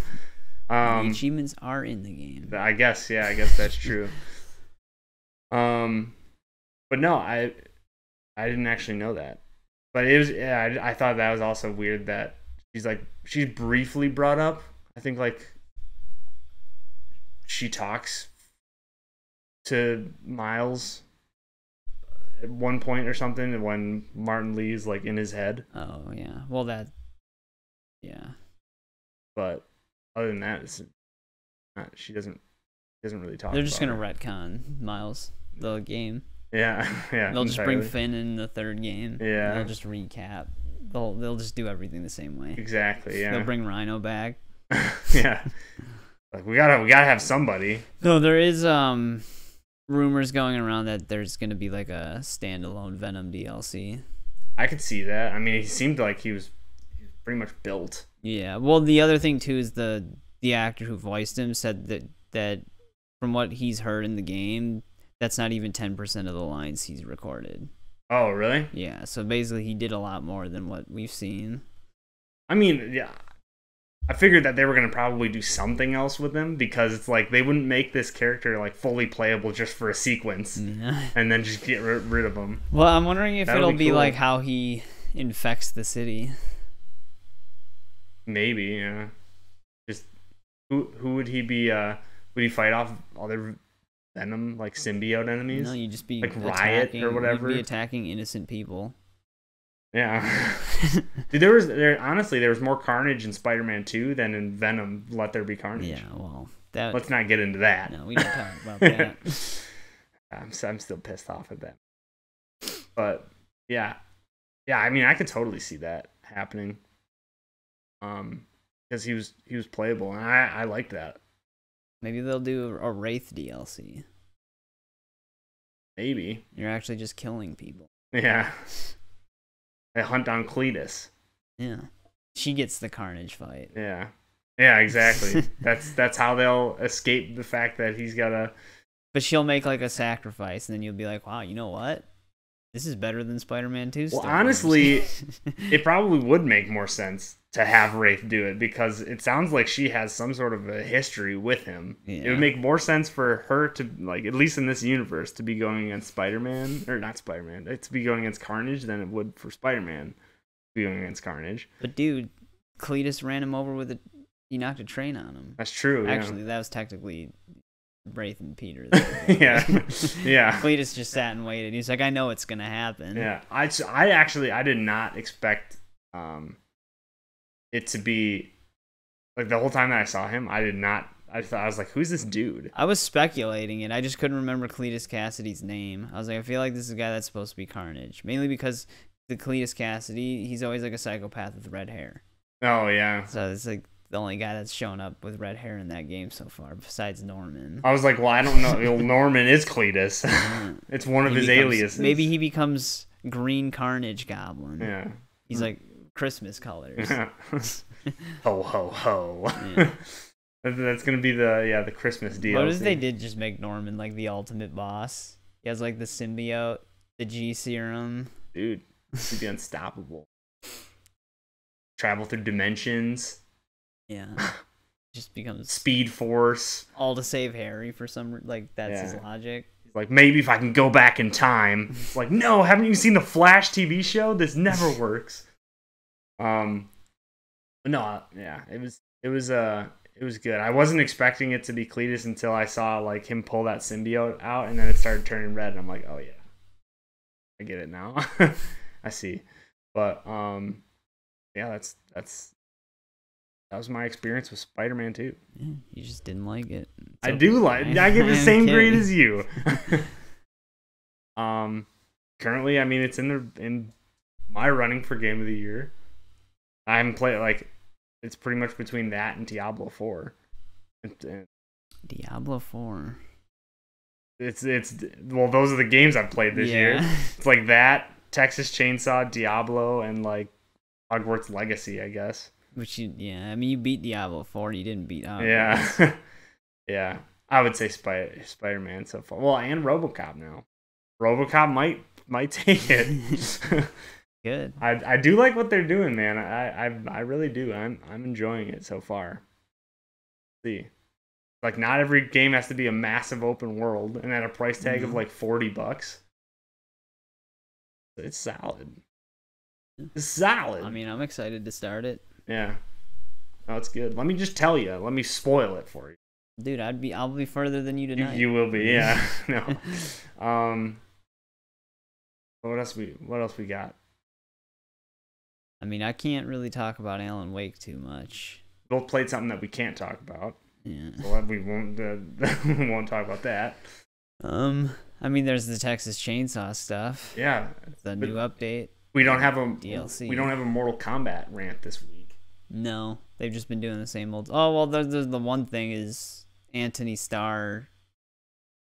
achievements are in the game.
I guess, yeah. I guess that's true. But no, I didn't actually know that. But it was, yeah. I thought that was also weird that she's briefly brought up. I think like she talks to Miles at one point or something when Martin Lee's like in his head.
Oh yeah. Well, yeah.
But other than that, she doesn't really talk.
They're just
about
gonna retcon Miles the game.
Yeah.
They'll just bring Finn in the third game.
Yeah.
They'll just recap. They'll just do everything the same way.
Exactly. Yeah.
They'll bring Rhino back.
Yeah. Like we gotta have somebody.
No, there is rumors going around that there's gonna be like a standalone Venom DLC.
I could see that. I mean, he seemed like he was pretty much built.
Yeah. Well, the other thing too is the actor who voiced him said that from what he's heard in the game, that's not even 10% of the lines he's recorded.
Oh, really?
Yeah. So basically, he did a lot more than what we've seen.
I mean, yeah. I figured that they were going to probably do something else with him because it's like they wouldn't make this character like fully playable just for a sequence and then just get rid of him.
Well, I'm wondering if it'll be
cool.
like how he infects the city.
Maybe, yeah. Just who would he be? Would he fight off other Venom like symbiote enemies?
No, you just be
like Riot or whatever.
You'd be attacking innocent people.
Yeah. Dude, honestly there was more carnage in Spider-Man 2 than in Venom Let There Be Carnage.
Yeah, well,
let's not get into that.
No, we don't talk about that.
I'm still pissed off at that. But yeah, I mean, I could totally see that happening. Because he was playable, and I liked that.
Maybe they'll do a Wraith DLC.
Maybe
you're actually just killing people.
Yeah. They hunt down Cletus.
Yeah. She gets the Carnage fight.
Yeah. Yeah, exactly. that's how they'll escape the fact that he's got a...
But she'll make like a sacrifice, and then you'll be like, wow, you know what? This is better than Spider-Man 2
Well, honestly, it probably would make more sense to have Wraith do it because it sounds like she has some sort of a history with him. Yeah. It would make more sense for her to, like, at least in this universe, to be going against Spider-Man, or not Spider-Man, to be going against Carnage than it would for Spider-Man to be going against Carnage.
But dude, Cletus ran him over he knocked a train on him.
That's true.
Actually, that was technically Wraith and Peter.
Yeah.
Cletus just sat and waited. He's like, I know it's gonna happen.
Yeah. I did not expect it to be like the whole time that I saw him. I was like, who's this dude?
I was speculating it. I just couldn't remember Cletus Cassidy's name. I was like, I feel like this is a guy that's supposed to be Carnage, mainly because the Cletus Cassidy, he's always like a psychopath with red hair.
Oh yeah.
So it's like the only guy that's shown up with red hair in that game so far, besides Norman.
I was like, well, I don't know. Well, Norman is Cletus. It's one of his aliases.
Maybe he becomes Green Carnage Goblin.
Yeah.
He's like Christmas colors.
Ho ho ho. Yeah. That's gonna be the Christmas DLC.
What if they did just make Norman like the ultimate boss? He has like the symbiote, the G serum.
Dude, he'd be unstoppable. Travel through dimensions.
Yeah. Just becomes
Speed Force.
All to save Harry for some that's his logic.
Like, maybe if I can go back in time. It's like, no, haven't you seen the Flash TV show? This never works. No, yeah, it was good. I wasn't expecting it to be Cletus until I saw like him pull that symbiote out, and then it started turning red, and I'm like, oh yeah, I get it now. I see. But yeah, that was my experience with Spider-Man 2.
Yeah, you just didn't like it.
I do like. I give the same grade as you. Currently, I mean, it's in my running for game of the year. I haven't played like it's pretty much between that and Diablo 4.
Diablo 4.
It's well, those are the games I've played this year. It's like that, Texas Chainsaw, Diablo, and like Hogwarts Legacy, I guess.
Which I mean, you beat Diablo 4, you didn't beat Hogwarts.
Yeah. Yeah. I would say Spider-Man so far. Well, and RoboCop now. RoboCop might take it.
Good.
I do like what they're doing, man. I really do. I'm enjoying it so far. Let's see. Like, not every game has to be a massive open world and at a price tag of like $40. It's solid. It's solid.
I mean, I'm excited to start it.
Yeah. No, it's good. Let me just tell you. Let me spoil it for you.
Dude, I'll be further than you tonight.
You will be, yeah. No. What else we got?
I mean, I can't really talk about Alan Wake too much.
Both played something that we can't talk about.
Yeah.
So we won't talk about that.
I mean, there's the Texas Chainsaw stuff.
Yeah.
The new update.
We don't have a
DLC.
We don't have a Mortal Kombat rant this week.
No, they've just been doing the same old. Oh well, there's the one thing is Anthony Starr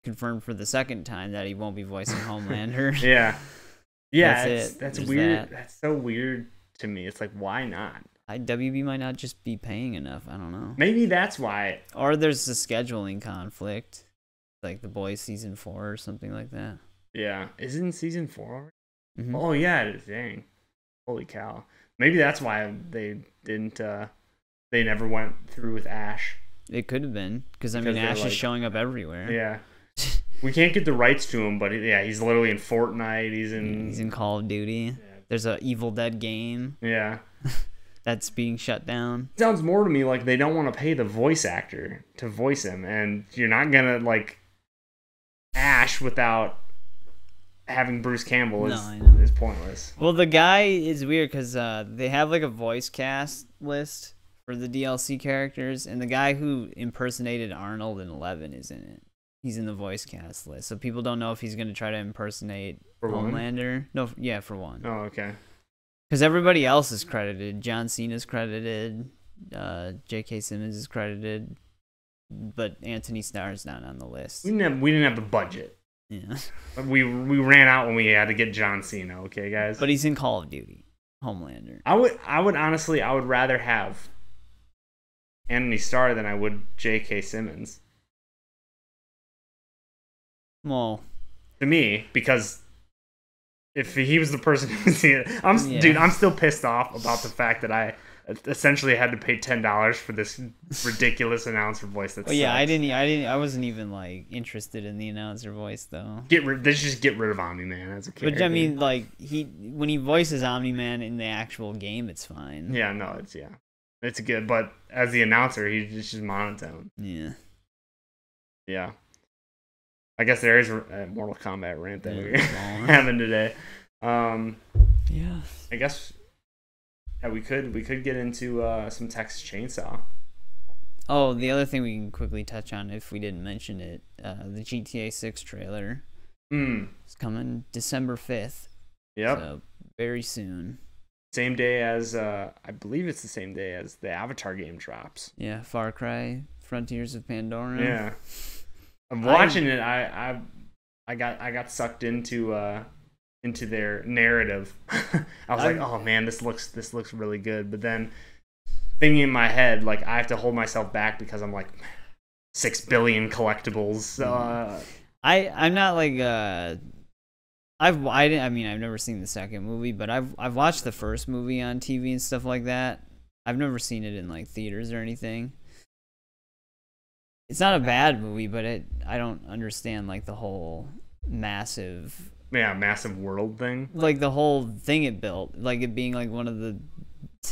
confirmed for the second time that he won't be voicing Homelander.
Yeah. Yeah, that's weird.
That.
That's so weird to me. It's like, why not?
WB might not just be paying enough. I don't know.
Maybe that's why.
Or there's a scheduling conflict, like The Boys season 4 or something like that.
Yeah, is it in season 4 already?
Mm-hmm.
Oh yeah, it is. Dang, holy cow! Maybe that's why they didn't. They never went through with Ash.
It could have been because I mean Ash is showing up everywhere.
Yeah. We can't get the rights to him, but yeah, he's literally in Fortnite. He's in
Call of Duty.
Yeah.
There's a Evil Dead game.
Yeah.
That's being shut down.
It sounds more to me like they don't want to pay the voice actor to voice him, and you're not gonna like Ash without having Bruce Campbell is pointless.
Well, the guy is weird because they have like a voice cast list for the DLC characters, and the guy who impersonated Arnold in 11 is in it. He's in the voice cast list, so people don't know if he's going to try to impersonate Homelander. No, yeah, for one.
Oh, okay.
Because everybody else is credited. John Cena's credited. J.K. Simmons is credited. But Anthony Starr's not on the list.
We didn't have the budget.
Yeah.
We ran out when we had to get John Cena, okay, guys?
But he's in Call of Duty. Homelander.
I would honestly, I would rather have Anthony Starr than I would J.K. Simmons.
Well,
to me, because if he was the person who's dude, I'm still pissed off about the fact that I essentially had to pay $10 for this ridiculous announcer voice. That's
yeah, I wasn't even like interested in the announcer voice though.
Let's just get rid of Omni-Man as a character.
But I mean, like when he voices Omni-Man in the actual game, it's fine.
Yeah, no, it's good. But as the announcer, he's just monotone.
Yeah.
Yeah. I guess there is a Mortal Kombat rant that we're having today.
Yeah.
I guess we could get into some Texas Chainsaw.
Oh, the other thing we can quickly touch on if we didn't mention it, the GTA 6 trailer. It's coming December 5th.
Yep.
So very soon.
Same day as I believe it's the same day as the Avatar game drops.
Yeah, Far Cry Frontiers of Pandora.
Yeah. I'm watching it. I got sucked into their narrative. I was like, oh man, this looks really good. But then thinking in my head, like I have to hold myself back because I'm like 6 billion collectibles.
I'm not like I've never seen the second movie, but I've watched the first movie on TV and stuff like that. I've never seen it in like theaters or anything. it's not a bad movie, but I don't understand like the whole massive
world thing.
Like the whole thing it built, like it being like one of the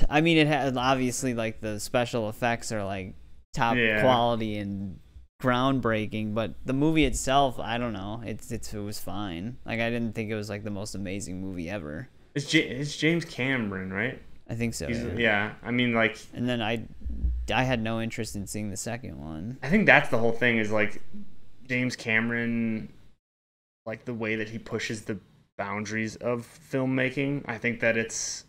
I mean, it had obviously like the special effects are like top quality and groundbreaking, but the movie itself, I don't know, it was fine. Like I didn't think it was like the most amazing movie ever.
It's James Cameron, right?
I think so.
Yeah. I mean, like,
and then I had no interest in seeing the second one.
I think that's the whole thing is like James Cameron, like the way that he pushes the boundaries of filmmaking. I think that it's.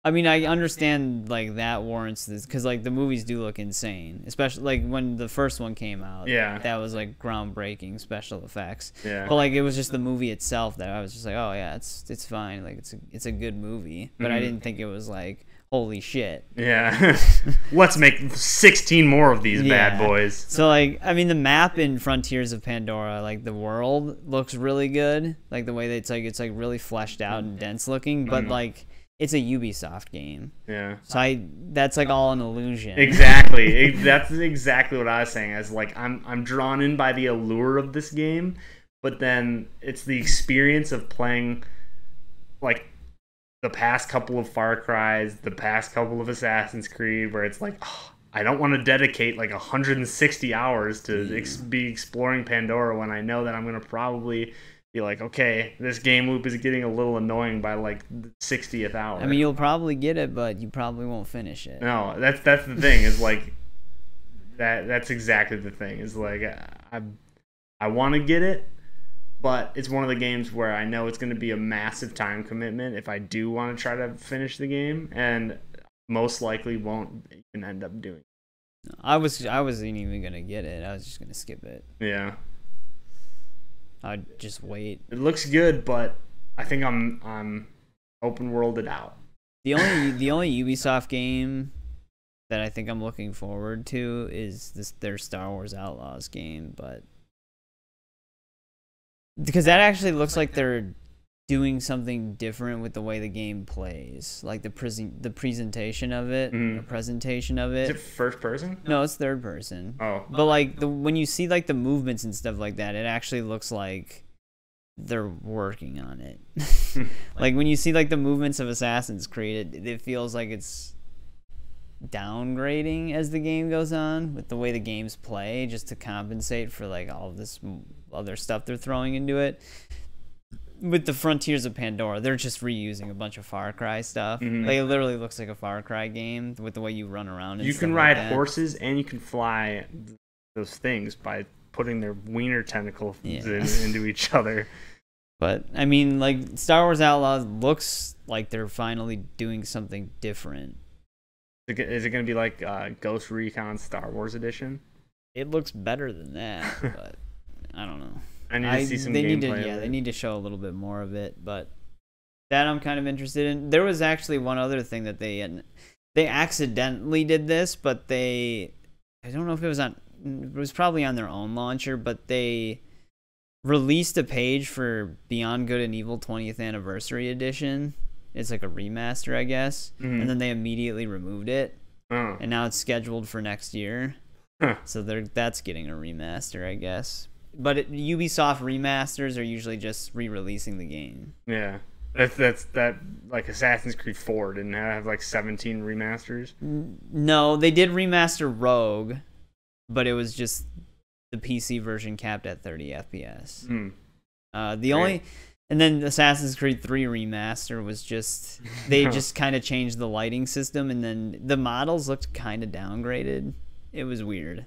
I mean, I understand like that warrants this because like the movies do look insane, especially like when the first one came out.
Yeah,
that was like groundbreaking special effects.
Yeah,
but like it was just the movie itself that I was just like, oh yeah, it's fine. Like it's a good movie, but I didn't think it was like holy shit.
Yeah, let's make 16 more of these bad boys.
So like, I mean, the map in Frontiers of Pandora, like the world looks really good. Like the way that it's like really fleshed out and dense looking, but like. It's a Ubisoft game.
Yeah.
So that's like all an illusion.
Exactly. That's exactly what I was saying. As like I'm drawn in by the allure of this game, but then it's the experience of playing like the past couple of Far Cry's, the past couple of Assassin's Creed, where it's like, oh, I don't want to dedicate like 160 hours to be exploring Pandora when I know that I'm gonna probably be like, okay, this game loop is getting a little annoying by like the 60th hour.
I mean, you'll probably get it, but you probably won't finish it.
No, that's the thing. Is like that's exactly the thing. Is like I want to get it, but it's one of the games where I know it's going to be a massive time commitment if I do want to try to finish the game, and most likely won't even end up doing it.
I wasn't even gonna get it. I was just gonna skip it.
Yeah.
I'd just wait.
It looks good, but I think I'm open worlded out.
The only Ubisoft game that I think I'm looking forward to is their Star Wars Outlaws game, but because that actually looks like they're doing something different with the way the game plays, like the presentation of it, the presentation of it.
Is it first person?
No, it's third person.
Oh,
but like when you see like the movements and stuff like that, it actually looks like they're working on it. Like when you see like the movements of Assassin's Creed, it feels like it's downgrading as the game goes on with the way the games play, just to compensate for like all of this other stuff they're throwing into it. With the Frontiers of Pandora, they're just reusing a bunch of Far Cry stuff. Like, it literally looks like a Far Cry game with the way you run around. And
you can ride horses and you can fly those things by putting their wiener tentacles into each other.
But I mean, like Star Wars Outlaws looks like they're finally doing something different.
Is it going to be like Ghost Recon Star Wars Edition?
It looks better than that, but I don't know.
I need to see some gameplay.
They need to show a little bit more of it, but that I'm kind of interested in. There was actually one other thing that they accidentally did this, but I don't know if it was probably on their own launcher, but they released a page for Beyond Good and Evil 20th Anniversary Edition. It's like a remaster, I guess, and then they immediately removed it, and now it's scheduled for next year. So that's getting a remaster, I guess. But Ubisoft remasters are usually just re-releasing the game.
Yeah, that's like Assassin's Creed 4 didn't have like 17 remasters.
No, they did remaster Rogue, but it was just the PC version capped at 30 FPS. And then Assassin's Creed 3 remaster was just they just kind of changed the lighting system, and then the models looked kind of downgraded. It was weird.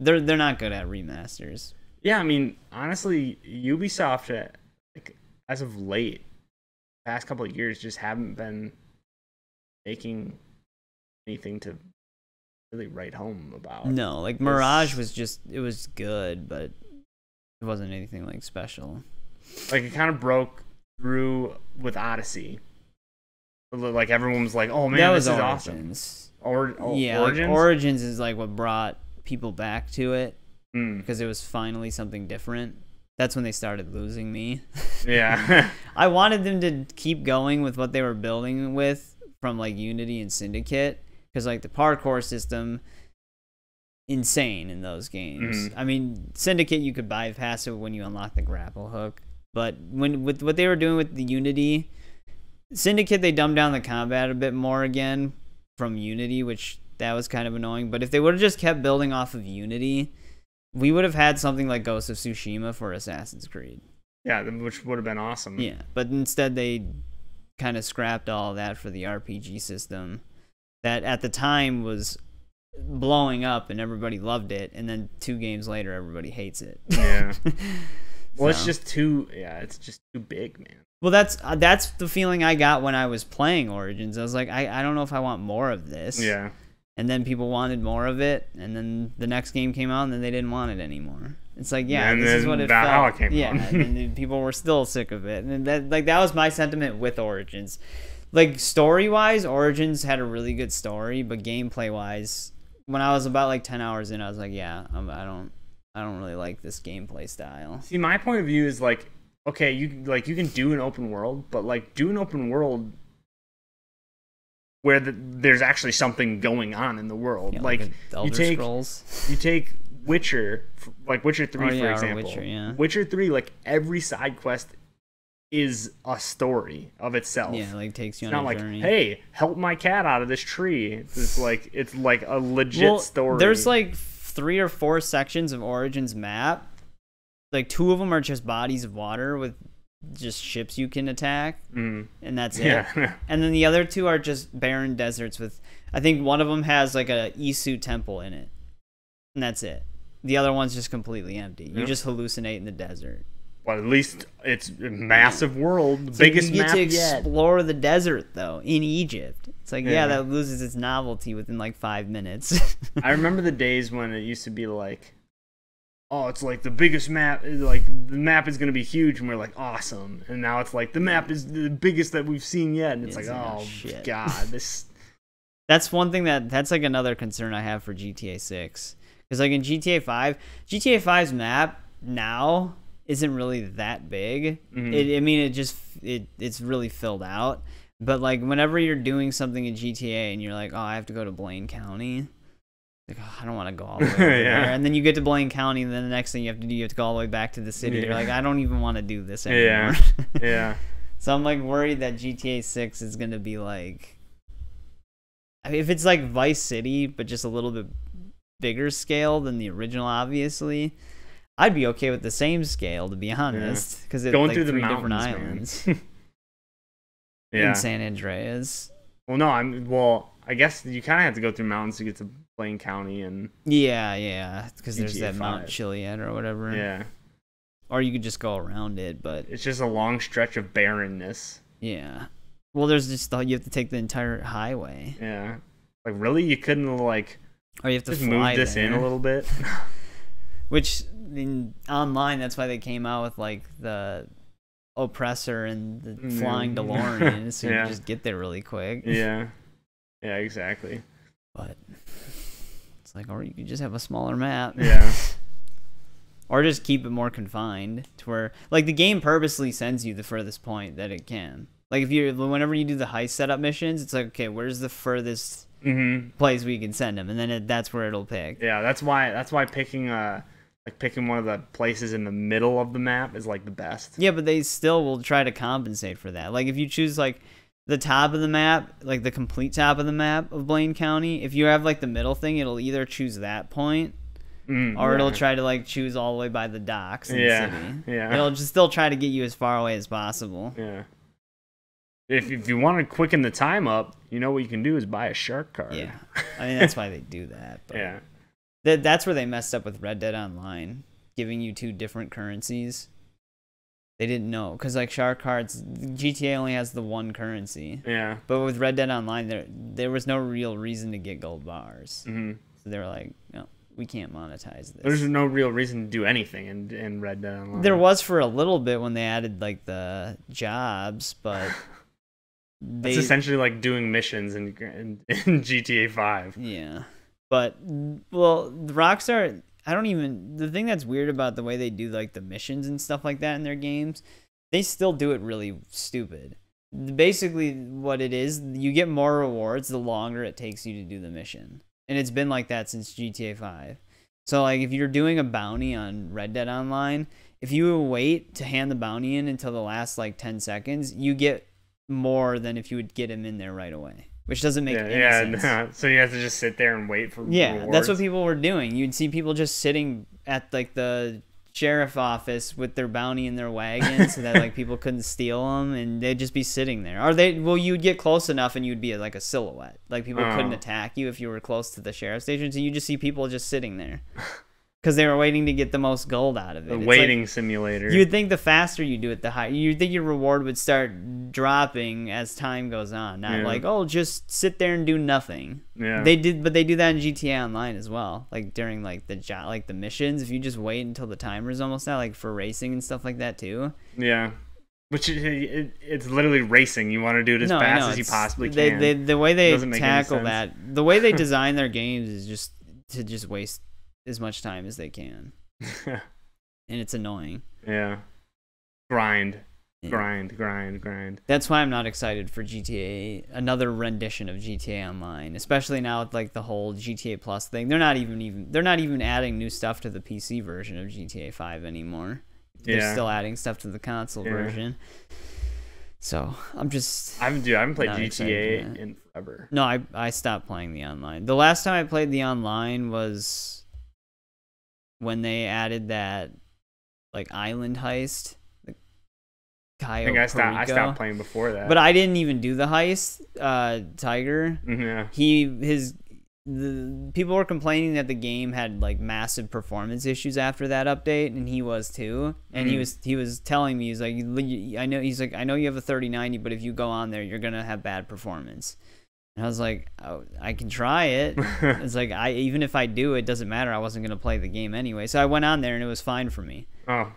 They're not good at remasters.
Yeah, I mean, honestly, Ubisoft, like, as of late, past couple of years, just haven't been making anything to really write home about.
No, like Mirage it was good, but it wasn't anything like special.
Like, it kind of broke through with Odyssey. Like, everyone was like, oh man,
that was
this is
Origins.
Awesome.
Yeah,
Origins?
Like, Origins is like what brought people back to it. Because it was finally something different. That's when they started losing me.
Yeah.
I wanted them to keep going with what they were building with from like Unity and Syndicate, because like the parkour system insane in those games. I mean, Syndicate, you could bypass it when you unlock the grapple hook, but with what they were doing with the Unity, Syndicate, they dumbed down the combat a bit more again from Unity, which that was kind of annoying. But if they would have just kept building off of Unity, we would have had something like Ghost of Tsushima for Assassin's Creed.
Yeah, which would have been awesome.
Yeah, but instead they kind of scrapped all that for the RPG system that at the time was blowing up and everybody loved it, and then 2 games later everybody hates it.
Yeah. Well, it's just too big, man.
Well, that's the feeling I got when I was playing Origins. I was like, I don't know if I want more of this.
Yeah.
And then people wanted more of it, and then the next game came out, and then they didn't want it anymore. It's like, yeah,
and
this is what it felt.
Valhalla came
yeah,
out.
and then people were still sick of it. And that was my sentiment with Origins. Like, story-wise, Origins had a really good story, but gameplay-wise, when I was about like 10 hours in, I was like, yeah, I don't really like this gameplay style.
See, my point of view is like, okay, you can do an open world, but like do an open world where there's actually something going on in the world.
Yeah,
like
Elder Scrolls.
You take Witcher, like Witcher 3 for example.
Witcher, yeah.
Witcher 3, like every side quest is a story of itself.
Yeah, like takes you
it's
on
not
a journey.
Like, hey, help my cat out of this tree. It's like a legit story.
There's like 3 or 4 sections of Origins map. Like 2 of them are just bodies of water with just ships you can attack, and that's it.
Yeah.
And then the other 2 are just barren deserts with, I think one of them has like a Isu temple in it, and that's it. The other one's just completely empty. You just hallucinate in the desert.
Well, at least it's a massive world, the
So
biggest
you get
map
to
yet.
explore the desert though in Egypt. It's like, yeah, that loses its novelty within like 5 minutes.
I remember the days when it used to be like, oh, it's like the biggest map, like the map is going to be huge, and we're like, awesome. And now it's like the map is the biggest that we've seen yet, and it's like, oh,
shit.
God, this.
That's one thing that's like another concern I have for GTA 6. Because like in GTA 5, GTA 5's map now isn't really that big. It's really filled out. But like whenever you're doing something in GTA and you're like, oh, I have to go to Blaine County. Like, oh, I don't want to go all the way over there. And then you get to Blaine County, and then the next thing you have to do, you have to go all the way back to the city. You're like, I don't even want to do this anymore.
Yeah.
So I'm like worried that GTA 6 is going to be like, I mean, if it's like Vice City, but just a little bit bigger scale than the original, obviously, I'd be okay with the same scale, to be honest, because it's
going
like
through the
3
mountains,
different islands
Yeah.
in San Andreas.
Well, no, I guess you kind of have to go through mountains to get to Blaine County and.
Yeah, because there's
GTA
that
5.
Mount Chiliad or whatever.
Yeah.
Or you could just go around it, but
It's just a long stretch of barrenness.
yeah. Well, there's just you have to take the entire highway,
Yeah. Like, really? You couldn't, like,
or you have to
just
fly
move this
there.
in a little bit?
Which in online, that's why they came out with like the Oppressor and the flying DeLorean, so you can just get there really quick.
Yeah, exactly.
But it's like, or you could just have a smaller map.
Yeah.
Or just keep it more confined to where, like, the game purposely sends you the furthest point that it can. Like, whenever you do the heist setup missions, it's like, okay, where's the furthest place we can send them, and then that's where it'll pick.
Yeah, that's why picking one of the places in the middle of the map is like the best.
Yeah, but they still will try to compensate for that. Like, if you choose like the top of the map, like the complete top of the map of Blaine County, if you have like the middle thing, it'll either choose that point, or it'll try to like choose all the way by the docks in the city.
Yeah,
it'll just still try to get you as far away as possible.
Yeah. If you want to quicken the time up, you know what you can do is buy a shark card.
Yeah, I mean that's why they do that. But
yeah.
That's where they messed up with Red Dead Online, giving you 2 different currencies. They didn't know, because like shark cards, GTA only has the one currency.
Yeah.
But with Red Dead Online, there was no real reason to get gold bars. So they were like, no, we can't monetize this.
There's no real reason to do anything in Red Dead Online.
There was for a little bit when they added like the jobs, but
it's essentially like doing missions in GTA 5.
Yeah. But, well, Rockstar, the thing that's weird about the way they do like the missions and stuff like that in their games, they still do it really stupid. Basically what it is, you get more rewards the longer it takes you to do the mission. and it's been like that since GTA 5. So like if you're doing a bounty on Red Dead Online, if you wait to hand the bounty in until the last like 10 seconds, you get more than if you would get him in there right away, which doesn't make any sense.
No. So you have to just sit there and wait for rewards.
That's what people were doing. You'd see people just sitting at like the sheriff office with their bounty in their wagon so that like people couldn't steal them, and they'd just be sitting there. Or you'd get close enough and you'd be like a silhouette. Like people couldn't attack you if you were close to the sheriff station, so you just see people just sitting there. Because they were waiting to get the most gold out of it.
The waiting simulator.
You'd think the faster you do it, the higher. You'd think your reward would start dropping as time goes on. Not like, oh, just sit there and do nothing.
Yeah.
But they do that in GTA Online as well. Like during like the missions, if you just wait until the timer's almost out, like for racing and stuff like that too.
Yeah. Which it's literally racing. You want to do it as fast as you possibly can.
The way they tackle that, the way they design their games is just to waste as much time as they can. And it's annoying.
Yeah. Grind.
That's why I'm not excited for GTA, another rendition of GTA Online, especially now with like the whole GTA Plus thing. They're not even adding new stuff to the PC version of GTA 5 anymore. They're still adding stuff to the console version. So I haven't played
GTA in forever.
No, I stopped playing the online. The last time I played the online was when they added that like island heist.
I think I stopped playing before that.
But I didn't even do the heist. Tiger.
Yeah.
The people were complaining that the game had like massive performance issues after that update, and he was too. And he was telling me, he's like, I know you have a 3090, but if you go on there, you're gonna have bad performance. And I was like, oh, I can try it. It's like even if I do, it doesn't matter. I wasn't gonna play the game anyway, so I went on there and it was fine for me.
Oh.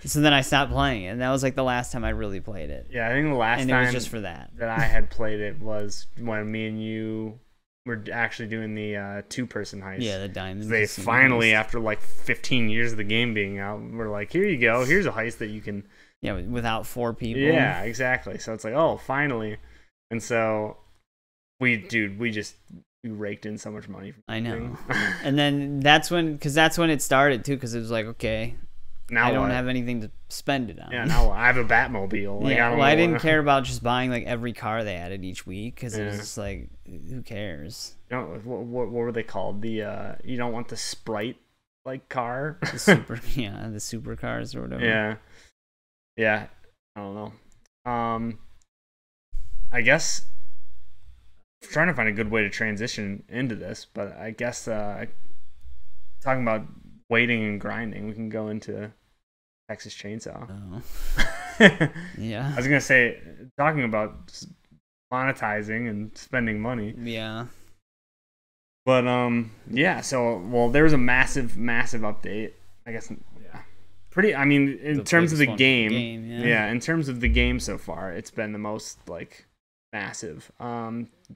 So then I stopped playing it, and that was like the last time I really played it.
Yeah, I think the last time
it was just for that
I had played it was when me and you were actually doing the two-person heist.
Yeah, the diamond.
They finally, after like 15 years of the game being out, we're like, here you go. Here's a heist that you can.
Yeah, without 4 people.
Yeah, exactly. So it's like, oh, finally. And so we raked in so much money.
I know. And then that's when it started too, because it was like, okay, now I don't have anything to spend it on.
Yeah, now I have a Batmobile. Like,
yeah, I didn't care about just buying like every car they added each week, because it was just like, who cares?
You know, what were they called? The you don't want the Sprite like car.
The supercars or whatever.
Yeah. I don't know. I guess I'm trying to find a good way to transition into this, but I guess talking about waiting and grinding, we can go into Texas Chainsaw.
Oh. Yeah.
I was gonna say, talking about monetizing and spending money.
Yeah.
But yeah. So there was a massive update. I guess. Yeah. Pretty. I mean, in terms of the game. Yeah. In terms of the game so far, it's been the most like massive.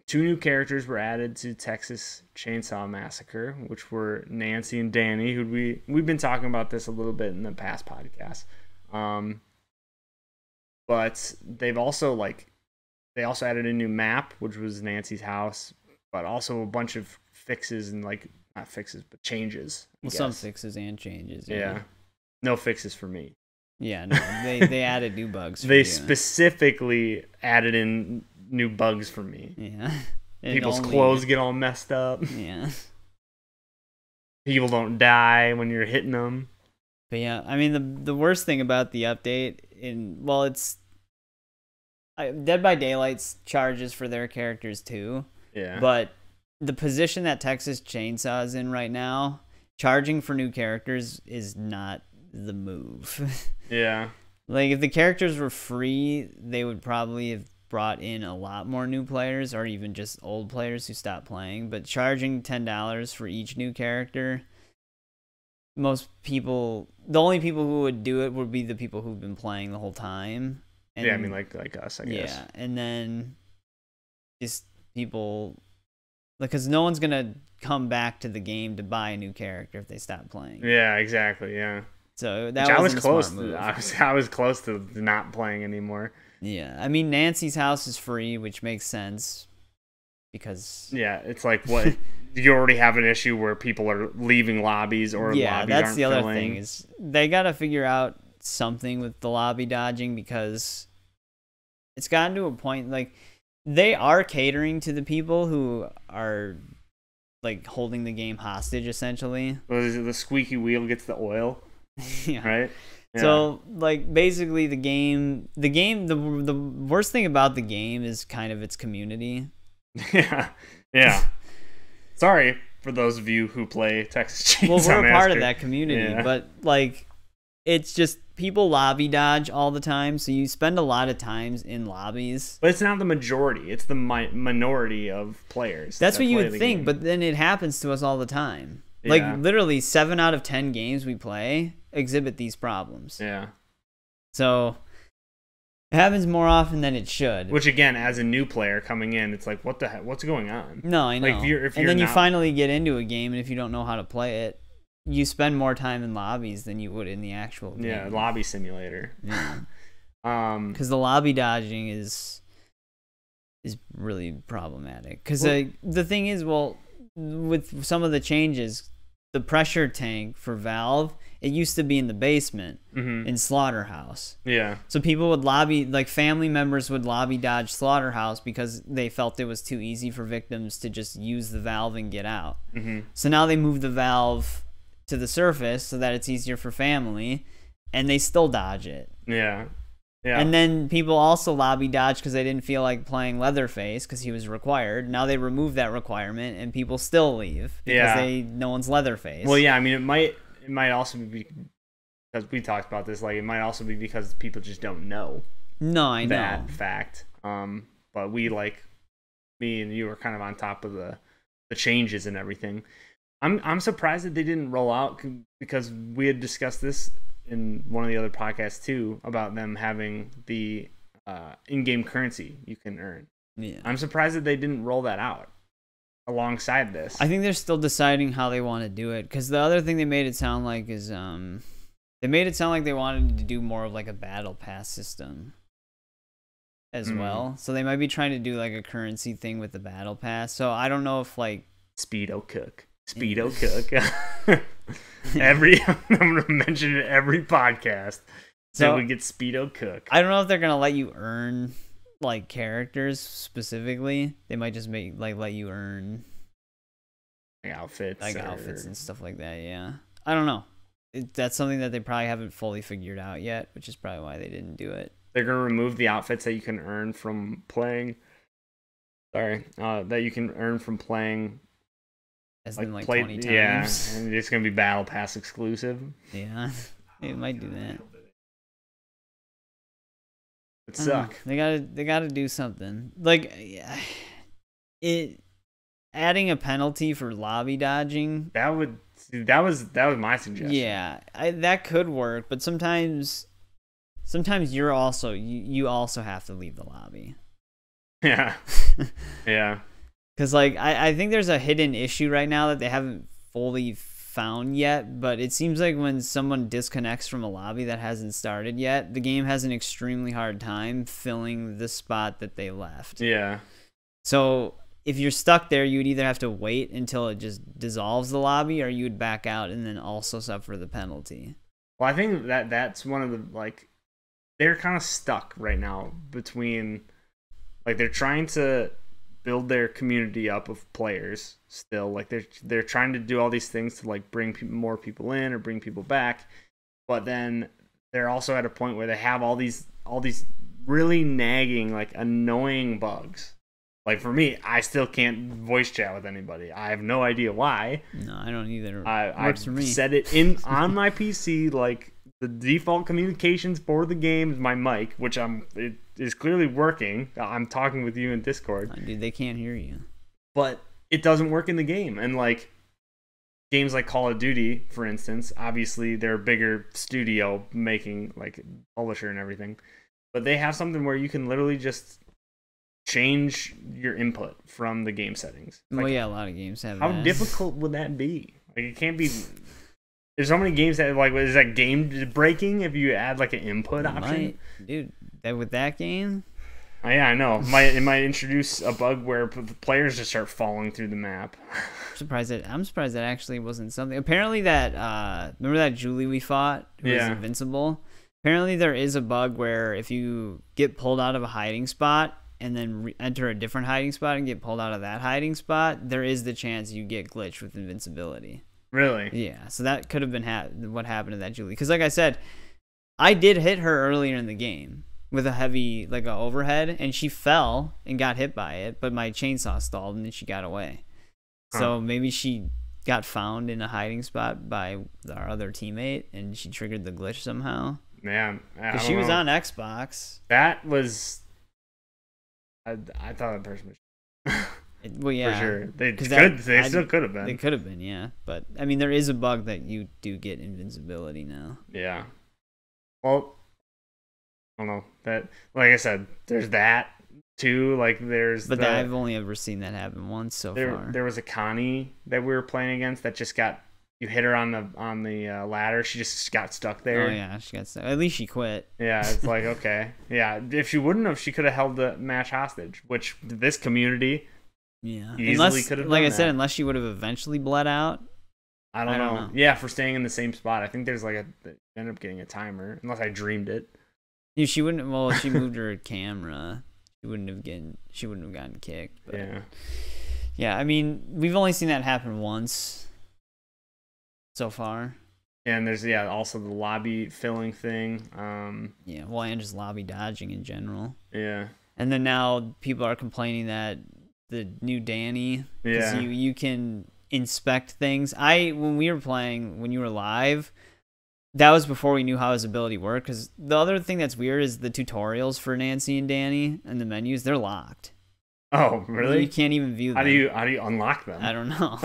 2 new characters were added to Texas Chainsaw Massacre, which were Nancy and Danny, who we've been talking about this a little bit in the past podcast. But they also added a new map, which was Nancy's house, but also a bunch of fixes and like not fixes, but changes.
Well, some fixes and changes.
Yeah. No fixes for me.
Yeah, no, they added new bugs.
They specifically added in new bugs for me.
Yeah.
People's clothes get all messed up.
Yeah.
People don't die when you're hitting them.
But yeah, I mean the worst thing about the update it's Dead by Daylight's charges for their characters too.
Yeah.
But the position that Texas Chainsaw is in right now, charging for new characters is not the move.
Yeah.
Like if the characters were free, they would probably have brought in a lot more new players, or even just old players who stopped playing. But charging $10 for each new character, most people, the only people who would do it would be the people who've been playing the whole time. And,
yeah, I mean like us, I guess.
Yeah, and then just people, because no one's gonna come back to the game to buy a new character if they stop playing.
Yeah, exactly. Yeah.
So that was close.
I was close to not playing anymore.
Yeah, I mean Nancy's house is free, which makes sense. because
yeah, it's like what you already have an issue where people are leaving lobbies or lobbies
that's
aren't
the other
filling.
thing is they got to figure out something with the lobby dodging, because it's gotten to a point like they are catering to the people who are like holding the game hostage essentially.
The squeaky wheel gets the oil.
Yeah.
Right. Yeah.
So like basically the worst thing about the game is kind of its community.
Yeah. Sorry for those of you who play Texas Chainsaw Massacre.
Well, we're a part of that community,
Yeah.
but like it's just people lobby dodge all the time, so you spend a lot of times in lobbies.
But it's not the majority. It's the minority of players.
That's
that
what you
play
would
the
think,
game.
but then it happens to us all the time.
Yeah.
Like literally 7 out of 10 games we play exhibit these problems.
Yeah.
So it happens more often than it should.
Which again, as a new player coming in, it's like, what the heck? What's going on?
No, I know.
Like, if
and
you're
then you
not-
finally get into a game, and if you don't know how to play it, you spend more time in lobbies than you would in the actual game.
Yeah, lobby simulator.
Yeah.
Um,
Because the lobby dodging is really problematic. Because the thing is, well, with some of the changes, the pressure tank for Valve, it used to be in the basement in Slaughterhouse.
yeah.
So people would lobby, like family members would lobby dodge Slaughterhouse because they felt it was too easy for victims to just use the valve and get out. So now they moved the valve to the surface so that it's easier for family, and they still dodge it.
Yeah. Yeah.
And then people also lobby dodge because they didn't feel like playing Leatherface because he was required. Now they removed that requirement, and people still leave because no one's Leatherface.
Well, yeah. I mean, it might also be because we talked about this. Like, it might also be because people just don't know.
No, I know
that fact. But me and you are kind of on top of the changes and everything. I'm surprised that they didn't roll out, because we had discussed this in one of the other podcasts too, about them having the in-game currency you can earn.
Yeah.
I'm surprised that they didn't roll that out alongside this.
I think they're still deciding how they want to do it, because the other thing they made it sound like is they made it sound like they wanted to do more of like a battle pass system as well. So they might be trying to do like a currency thing with the battle pass. So I don't know if like
Speedo Cook. I'm gonna mention it every podcast. So we get Speedo Cook.
I don't know if they're gonna let you earn like characters specifically. They might just let you earn
outfits
and stuff like that. Yeah, I don't know. That's something that they probably haven't fully figured out yet, which is probably why they didn't do it.
They're gonna remove the outfits that you can earn from playing. That you can earn from playing.
As in like 20 times.
Yeah, and it's gonna be Battle Pass exclusive.
Yeah, it might do that.
It suck.
They gotta do something. Like adding a penalty for lobby dodging.
That was my suggestion.
Yeah, that could work, but sometimes you also have to leave the lobby.
Yeah. Yeah.
Because like I think there's a hidden issue right now that they haven't fully found yet, but it seems like when someone disconnects from a lobby that hasn't started yet, the game has an extremely hard time filling the spot that they left.
Yeah.
So if you're stuck there, you would either have to wait until it just dissolves the lobby, or you would back out and then also suffer the penalty.
Well, I think that's one of the, they're kind of stuck right now between, they're trying to build their community up of players still. They're trying to do all these things to bring more people in or bring people back, but then they're also at a point where they have all these really nagging, annoying bugs. For me, I still can't voice chat with anybody. I have no idea why.
No, I don't either.
I've
for me.
set it on my PC, the default communications for the game is my mic, which it is clearly working. I'm talking with you in Discord.
Dude, they can't hear you.
But it doesn't work in the game. And games like Call of Duty, for instance, obviously they're a bigger studio making publisher and everything. But they have something where you can literally just change your input from the game settings.
Well, yeah, a lot of games have
how
that.
difficult would that be? It can't be. There's so many games that is that game breaking if you add an input option?
Dude, with that game,
Yeah, I know. It might introduce a bug where the players just start falling through the map.
I'm surprised that actually wasn't something. Apparently that remember that Julie we fought who was invincible? Apparently there is a bug where if you get pulled out of a hiding spot and then enter a different hiding spot and get pulled out of that hiding spot, there is the chance you get glitched with invincibility.
Really?
Yeah, so that could have been what happened to that Julie. Because like I said, I did hit her earlier in the game with a heavy, like a overhead, and she fell and got hit by it, but my chainsaw stalled and then she got away. So maybe she got found in a hiding spot by our other teammate and she triggered the glitch somehow.
Man,
because she was on Xbox.
That was... I thought that person was...
Well, yeah.
For sure. They still could have been.
They could have been, yeah. But, I mean, there is a bug that you do get invincibility now.
Yeah. Well, I don't know. That, like I said, there's that, too. Like, there's
But I've only ever seen that happen once so far.
There was a Connie that we were playing against that just got... You hit her on the ladder. She just got stuck there.
Oh, yeah. She got stuck. At least she quit.
Yeah, it's like, okay. Yeah, if she wouldn't have, she could have held the match hostage, which this community...
Yeah,
easily could have done
like I
that.
said, unless she would have eventually bled out.
I don't know. Yeah, for staying in the same spot. I think there's like ended up getting a timer, unless I dreamed it.
Yeah, she wouldn't. Well, she moved her camera. She wouldn't have gotten kicked. But yeah. I mean, we've only seen that happen once so far.
And there's also the lobby filling thing.
Yeah, well, and just lobby dodging in general.
Yeah.
And then now people are complaining that the new Danny, because you can inspect things. When we were playing, when you were live, that was before we knew how his ability worked. Because the other thing that's weird is the tutorials for Nancy and Danny and the menus, they're locked.
Oh, really?
You can't even view them.
How do you unlock them?
I don't know.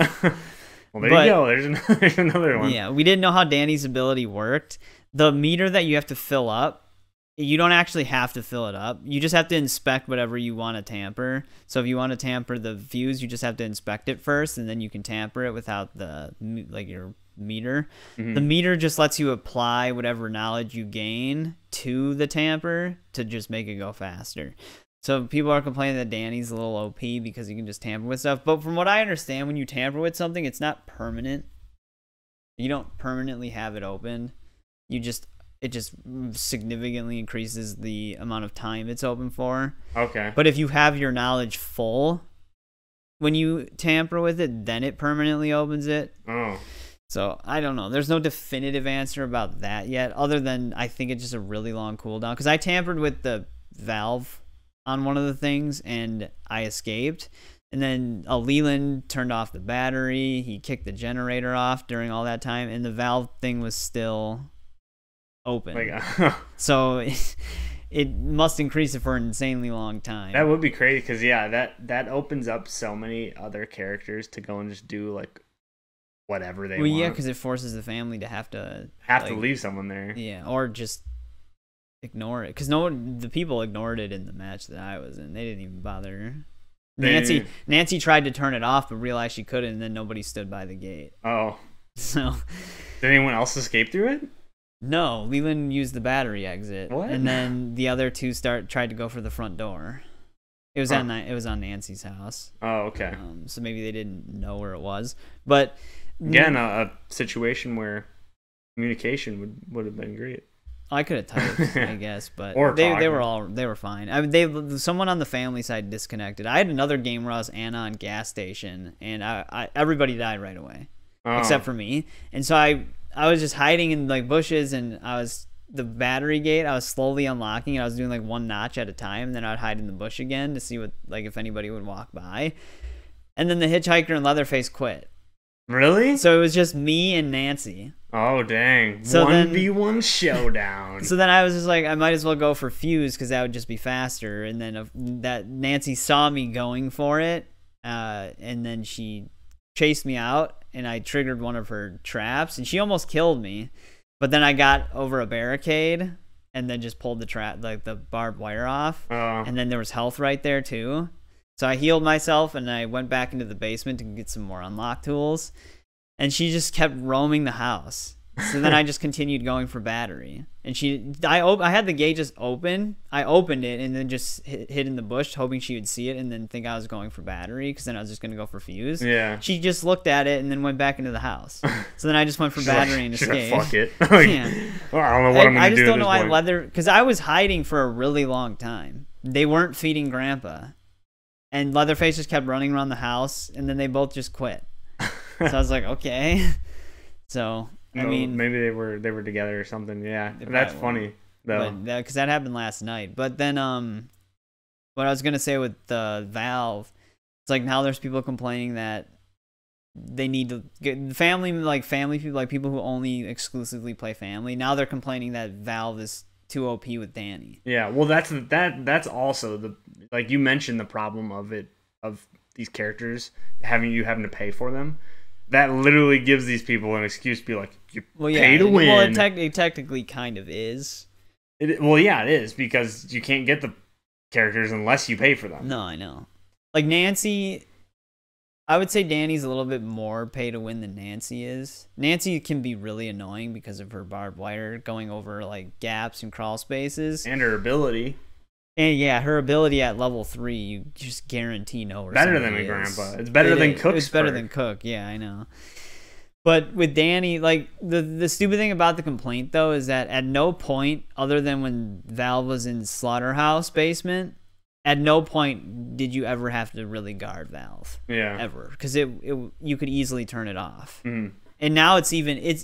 Well, there you go. There's another one.
Yeah, we didn't know how Danny's ability worked. The meter that you have to fill up, you don't actually have to fill it up. You just have to inspect whatever you want to tamper. So if you want to tamper the views, you just have to inspect it first, and then you can tamper it without your meter. Mm-hmm. The meter just lets you apply whatever knowledge you gain to the tamper to just make it go faster. So people are complaining that Danny's a little OP because you can just tamper with stuff. But from what I understand, when you tamper with something, it's not permanent. You don't permanently have it open. It just significantly increases the amount of time it's open for.
Okay.
But if you have your knowledge full when you tamper with it, then it permanently opens it.
Oh.
So I don't know. There's no definitive answer about that yet, other than I think it's just a really long cooldown. Because I tampered with the valve on one of the things and I escaped. And then Leland turned off the battery. He kicked the generator off during all that time, and the valve thing was still open. So it must increase it for an insanely long time.
That would be crazy because that opens up so many other characters to go and just do like whatever they want.
Yeah, because it forces the family to have to
leave someone there.
Yeah, or just ignore it because the people ignored it in the match that I was in. They didn't even bother. Nancy tried to turn it off but realized she couldn't, and then nobody stood by the gate.
Oh,
so
did anyone else escape through it?
No, Leland used the battery exit.
What?
And then the other two tried to go for the front door. It was on Nancy's house.
Oh, okay.
So maybe they didn't know where it was. But
again, a situation where communication would have been great.
I could have typed, I guess, but
or
they were fine. I mean, someone on the family side disconnected. I had another game where I was Anna on gas station, and everybody died right away, except for me. And so I was just hiding in like bushes, and the battery gate I was slowly unlocking, and I was doing like one notch at a time, and then I'd hide in the bush again to see if anybody would walk by. And then the hitchhiker and Leatherface quit.
Really?
So it was just me and Nancy.
Oh dang.
So
1v1 showdown.
So then I was just like, I might as well go for Fuse because that would just be faster. And then that Nancy saw me going for it, and then she chased me out, and I triggered one of her traps, and she almost killed me. But then I got over a barricade and then just pulled the barbed wire off. And then there was health right there too. So I healed myself, and I went back into the basement to get some more unlock tools. And she just kept roaming the house. So then I just continued going for battery, and I had the gate just open. I opened it and then just hid in the bush, hoping she would see it and then think I was going for battery, because then I was just gonna go for fuse.
Yeah.
She just looked at it and then went back into the house. So then I just went for battery and escaped.
Fuck it.
Yeah.
Well, I don't know what I'm gonna do.
I just don't know why Leather, because I was hiding for a really long time. They weren't feeding Grandpa, and Leatherface just kept running around the house, and then they both just quit. So I was like, okay. So. I mean,
maybe they were together or something. Yeah, that's funny though.
Because that happened last night. But then, what I was gonna say with the Valve, it's like now there's people complaining that they need to get family people, like people who only exclusively play family. Now they're complaining that Valve is too OP with Danny.
Yeah, well, that's also the, like you mentioned, the problem of these characters having to pay for them. That literally gives these people an excuse to be like, you pay to win.
Well, it technically kind of is.
It is, because you can't get the characters unless you pay for them.
No, I know. Like Nancy, I would say Danny's a little bit more pay to win than Nancy is. Nancy can be really annoying because of her barbed wire going over like gaps and crawl spaces.
And her ability.
And yeah, her ability at level 3, you just guarantee know where
better than a Grandpa. It's better than Cook.
It's better than Cook. Yeah, I know. But with Danny, like the stupid thing about the complaint though is that at no point, other than when Valve was in Slaughterhouse basement, at no point did you ever have to really guard Valve.
Yeah.
Ever, because you could easily turn it off.
Mm-hmm.
And now it's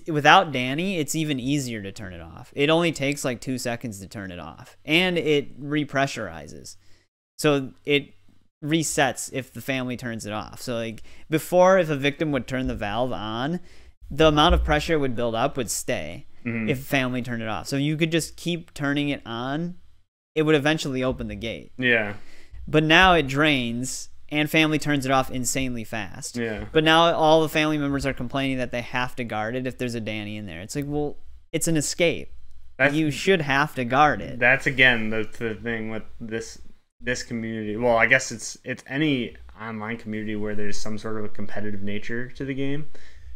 without Danny, it's even easier to turn it off. It only takes like 2 seconds to turn it off, and it repressurizes, so it resets if the family turns it off. So like before, if a victim would turn the valve on, the amount of pressure it would build up would stay if family turned it off. So you could just keep turning it on, it would eventually open the gate.
Yeah.
But now it drains, and family turns it off insanely fast.
Yeah.
But now all the family members are complaining that they have to guard it if there's a Danny in there. It's like, well, it's an escape. You should have to guard it.
That's again the thing with this community. Well, I guess it's any online community where there's some sort of a competitive nature to the game,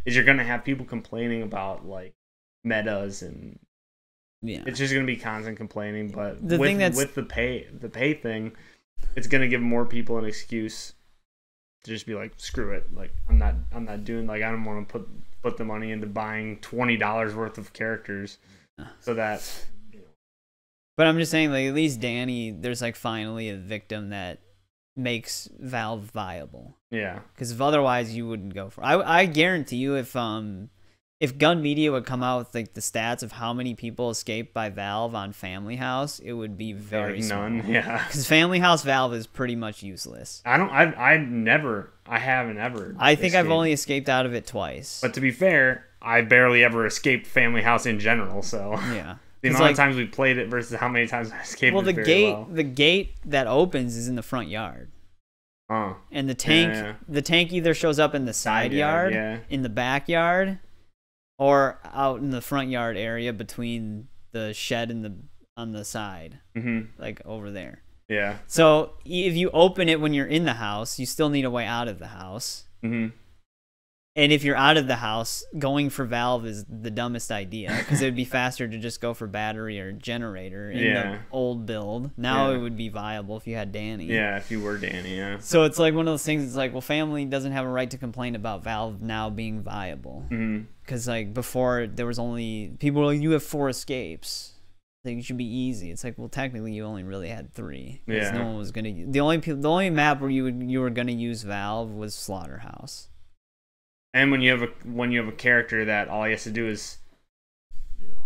is you're gonna have people complaining about like metas, and it's just gonna be constant complaining. But with the pay thing, it's gonna give more people an excuse to just be like, screw it, like I'm not doing, like I don't want to put the money into buying $20 worth of characters, so that.
But I'm just saying, like, at least Danny, there's like finally a victim that makes Valve viable. Yeah. Because otherwise you wouldn't go for. I guarantee you, if Gun Media would come out with like the stats of how many people escaped by Valve on Family House, it would be very small. None. Yeah. Because Family House Valve is pretty much useless. I haven't ever. I think I've only escaped out of it twice.
But to be fair, I barely ever escaped Family House in general. So yeah. The amount of times we played it versus how many times I escaped.
Well, the gate that opens is in the front yard. Oh. And the tank either shows up in the side yard, in the backyard, or out in the front yard area between the shed and on the side, like over there. Yeah. So if you open it when you're in the house, you still need a way out of the house. Mm-hmm. And if you're out of the house, going for Valve is the dumbest idea, because it would be faster to just go for battery or generator in the old build. Now it would be viable if you had Danny.
Yeah, if you were Danny, yeah.
So it's like one of those things, it's like, well, family doesn't have a right to complain about Valve now being viable. Because like before, there was only, people were like, you have 4 escapes. Like, it should be easy. It's like, well, technically you only really had 3. Because no one was going to, the only map where you were going to use Valve was Slaughterhouse.
And when you have a character that all he has to do is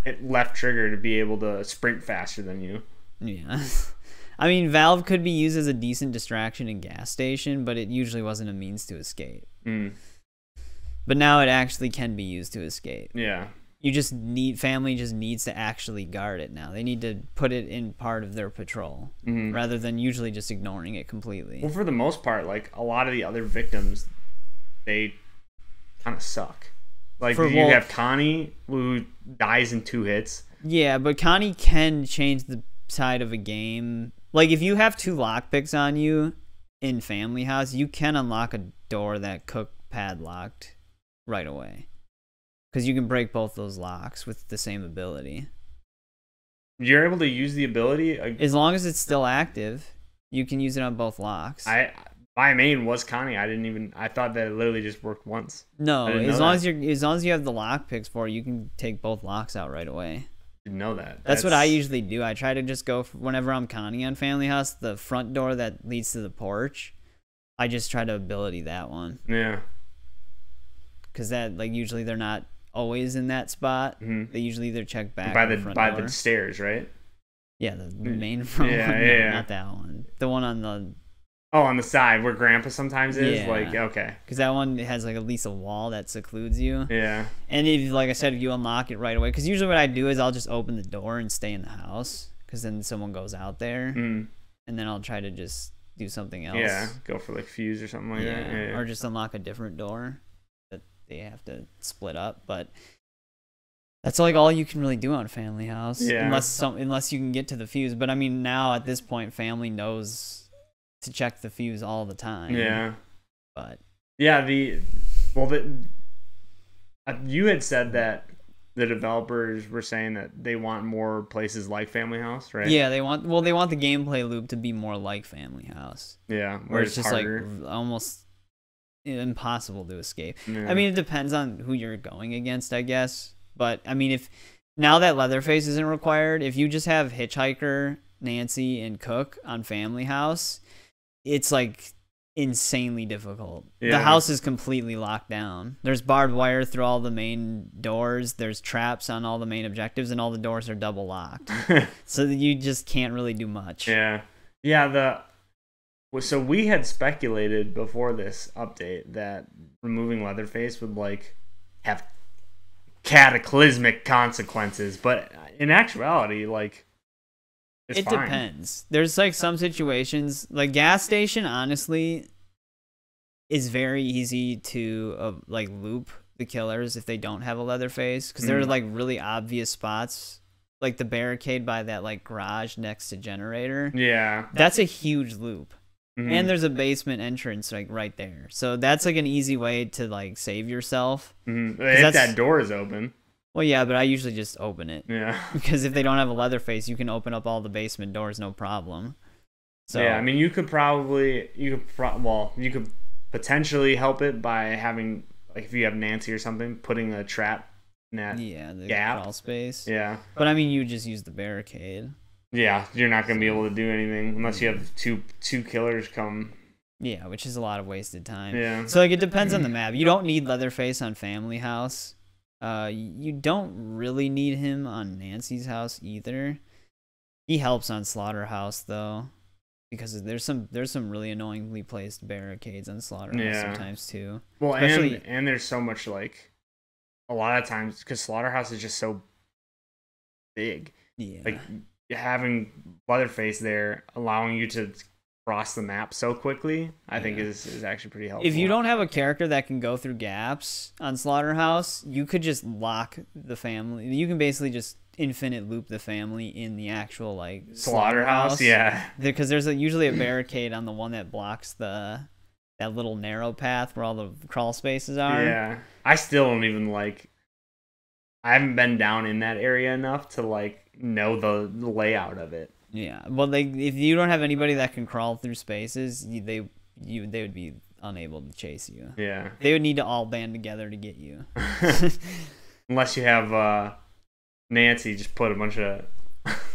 hit left trigger to be able to sprint faster than you.
Yeah. I mean, Valve could be used as a decent distraction in gas station, but it usually wasn't a means to escape. But now it actually can be used to escape. Yeah. Family just needs to actually guard it now. They need to put it in part of their patrol, rather than usually just ignoring it completely.
Well, for the most part, like a lot of the other victims, they kind of suck. Like you have Connie, who dies in 2 hits.
Yeah, but Connie can change the side of a game. Like if you have 2 lockpicks on you in Family House, you can unlock a door that Cook padlocked right away. because you can break both those locks with the same ability.
You're able to use the ability
as long as it's still active. You can use it on both locks.
My main was Connie. I thought that it literally just worked once.
No, as long as you have the lock picks for it, you can take both locks out right away.
Didn't know that.
That's what I usually do. I try to just go whenever I'm Connie on Family House, the front door that leads to the porch. I just try to ability that one.
Yeah.
Because that usually they're not always in that spot. They usually either check back
by the stairs, right?
Yeah, the main front one.
Yeah.
Not that one. The one on the.
Oh, on the side where Grandpa sometimes is?
Yeah.
Okay.
Because that one has at least a wall that secludes you.
Yeah.
And if, like I said, if you unlock it right away, because usually what I do is I'll just open the door and stay in the house, because then someone goes out there, and then I'll try to just do something else.
Yeah, go for fuse or something like that. Yeah.
Or just unlock a different door that they have to split up, but that's all you can really do on Family House.
Yeah.
Unless you can get to the fuse. But I mean, now at this point, Family knows to check the fuse all the time.
Yeah.
But
yeah, you had said that the developers were saying that they want more places like Family House, right?
Yeah, they want the gameplay loop to be more like Family House.
Yeah,
where it's just
harder.
Almost impossible to escape.
Yeah.
I mean, it depends on who you're going against, I guess. But I mean, if now that Leatherface isn't required, if you just have Hitchhiker, Nancy, and Cook on Family House, it's insanely difficult.
Yeah.
The house is completely locked down. There's barbed wire through all the main doors. There's traps on all the main objectives, and all the doors are double locked. So that you just can't really do much.
Yeah. Yeah, so we had speculated before this update that removing Leatherface would have cataclysmic consequences, but in actuality, it
depends. There's some situations, gas station, honestly, is very easy to loop the killers if they don't have a Leatherface, because there are really obvious spots, like the barricade by that garage next to generator.
Yeah,
that's a huge loop. And there's a basement entrance right there, so that's an easy way to save yourself.
If that door is open.
Well, yeah, but I usually just open it.
Yeah.
Because if they don't have a Leatherface, you can open up all the basement doors, no problem. So
yeah, I mean, you could potentially help it by having, if you have Nancy or something, putting a trap in that gap.
Crawl space.
Yeah.
But I mean, you just use the barricade.
Yeah, you're not going to be able to do anything unless you have two killers come.
Yeah, which is a lot of wasted time.
Yeah.
So it depends on the map. You don't need Leatherface on Family House. You don't really need him on Nancy's house either. He helps on Slaughterhouse though, because there's some really annoyingly placed barricades on Slaughterhouse sometimes too.
Well, and there's so much a lot of times, because Slaughterhouse is just so big.
Yeah.
Having Leatherface there, allowing you to cross the map so quickly, I think is actually pretty helpful.
If you don't have a character that can go through gaps on Slaughterhouse, you could just lock the family. You can basically just infinite loop the family in the actual Slaughterhouse.
Yeah,
because there's usually a barricade on the one that blocks that little narrow path where all the crawl spaces are.
Yeah, I still don't even I haven't been down in that area enough to know the layout of it.
Yeah, well, if you don't have anybody that can crawl through spaces, they would be unable to chase you.
Yeah,
they would need to all band together to get you.
Unless you have Nancy, just put a bunch of.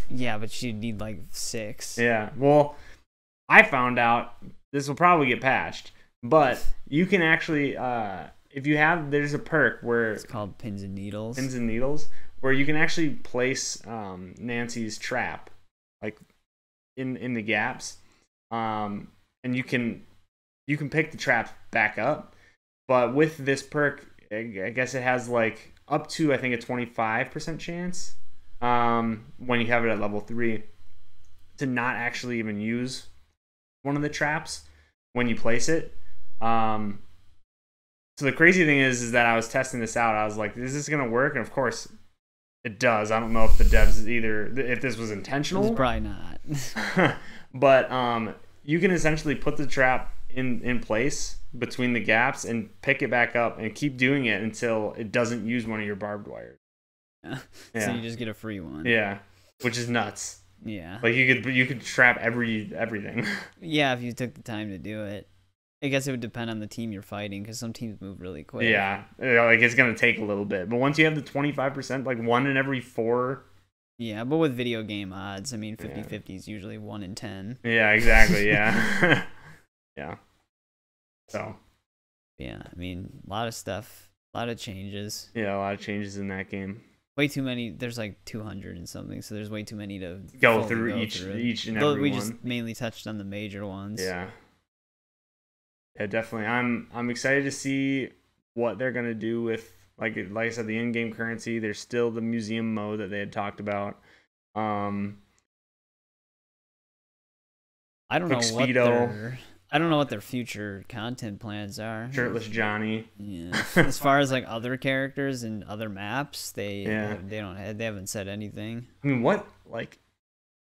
Yeah, but she'd need 6.
Yeah, well, I found out this will probably get patched, but you can actually, there's a perk where
it's called Pins and Needles.
Pins and Needles, where you can actually place Nancy's trap. In the gaps, and you can pick the trap back up, but with this perk, I guess it has up to, I think, a 25% chance when you have it at level 3 to not actually even use one of the traps when you place it. So the crazy thing is that I was testing this out. I was like, is this gonna work? And of course it does. I don't know if the devs if this was intentional.
It's probably not.
But you can essentially put the trap in place between the gaps and pick it back up and keep doing it until it doesn't use one of your barbed wires.
Yeah.
Yeah.
So you just get a free one.
Yeah, which is nuts.
Yeah.
Like you could trap everything.
Yeah, if you took the time to do it. I guess it would depend on the team you're fighting, because some teams move really quick.
Yeah, like it's gonna take a little bit, but once you have the 25%, like 1 in every 4.
Yeah, but with video game odds, I mean, 50-50 is usually 1 in 10.
Yeah, exactly. Yeah. Yeah. So.
Yeah, I mean, a lot of stuff, a lot of changes.
Yeah, a lot of changes in that game.
Way too many. There's like 200 and something, so there's way too many to
go through each and every one.
We just mainly touched on the major ones.
Yeah. Yeah, definitely. I'm excited to see what they're gonna do with like I said, the in-game currency. There's still the museum mode that they had talked about.
I don't know what their future content plans are.
Shirtless Johnny.
Yeah. As far as like other characters and other maps, they haven't said anything.
I mean, what like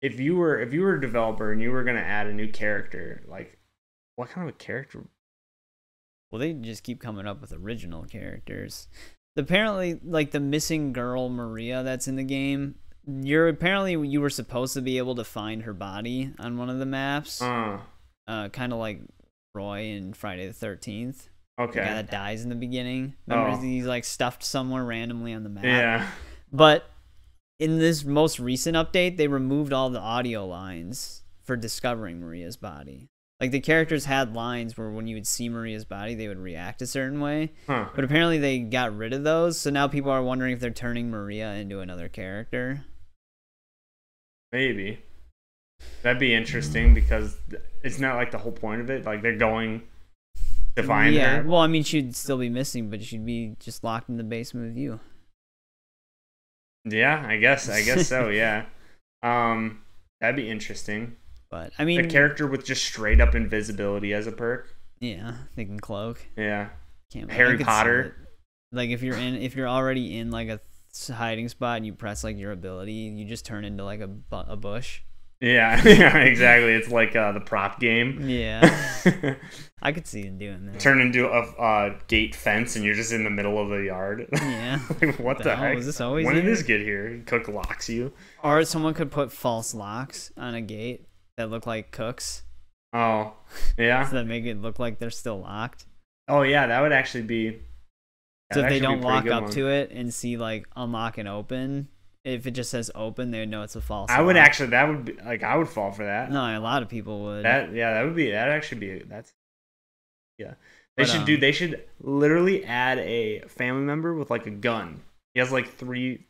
if you were a developer and you were gonna add a new character, like what kind of a character?
Well, they just keep coming up with original characters. Apparently, like the missing girl Maria that's in the game, you were supposed to be able to find her body on one of the maps. Kind of like Roy in Friday the 13th.
Okay.
The guy that dies in the beginning. Remember, he's like stuffed somewhere randomly on the map.
Yeah.
But in this most recent update, they removed all the audio lines for discovering Maria's body. Like the characters had lines where when you would see Maria's body, they would react a certain way. But apparently they got rid of those. So now people are wondering if they're turning Maria into another character.
Maybe. That'd be interesting because it's not like the whole point of it. Like they're going to find her.
Yeah, well, I mean, she'd still be missing, but she'd be just locked in the basement with you.
Yeah, I guess so. Yeah, that'd be interesting.
But I mean,
a character with just straight up invisibility as a perk.
Yeah, they can cloak.
Yeah,
can't
Harry Potter.
Like if you're already in like a hiding spot and you press like your ability, you just turn into like a bush.
Yeah, yeah, exactly. It's like the prop game.
Yeah, I could see them doing that.
Turn into a gate fence, and you're just in the middle of the yard.
Yeah,
like, what the heck?
Is this always
when did this get here? Cook locks you.
Or someone could put false locks on a gate that look like cooks.
Oh, yeah.
So that make it look like they're still locked.
Oh yeah, that would actually be.
So if they don't walk up to it and see like unlock and open. If it just says open, they would know it's a false.
I would actually. That would be like I would fall for that.
No, a lot of people would.
That'd actually be. That's. Yeah, They should literally add a family member with like a gun. He has like three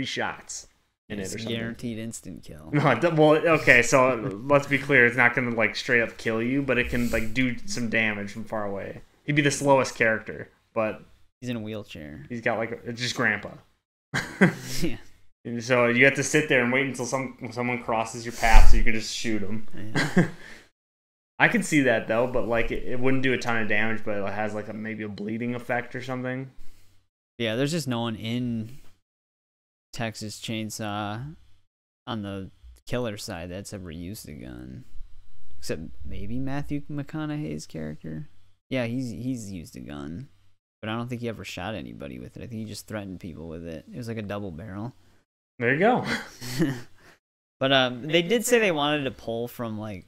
shots in it or something.
Guaranteed instant kill.
No, well, okay. So let's be clear. It's not gonna like straight up kill you, but it can like do some damage from far away. He'd be the slowest character, but
he's in a wheelchair.
He's got like it's just grandpa.
Yeah.
And so you have to sit there and wait until someone crosses your path so you can just shoot them. Yeah. I can see that though, but like it wouldn't do a ton of damage, but it has like maybe a bleeding effect or something.
Yeah, there's just no one in Texas Chainsaw on the killer side that's ever used a gun, except maybe Matthew McConaughey's character. Yeah, he's used a gun, but I don't think he ever shot anybody with it. I think he just threatened people with it. It was like a double barrel.
There you go.
But they did say they wanted to pull from like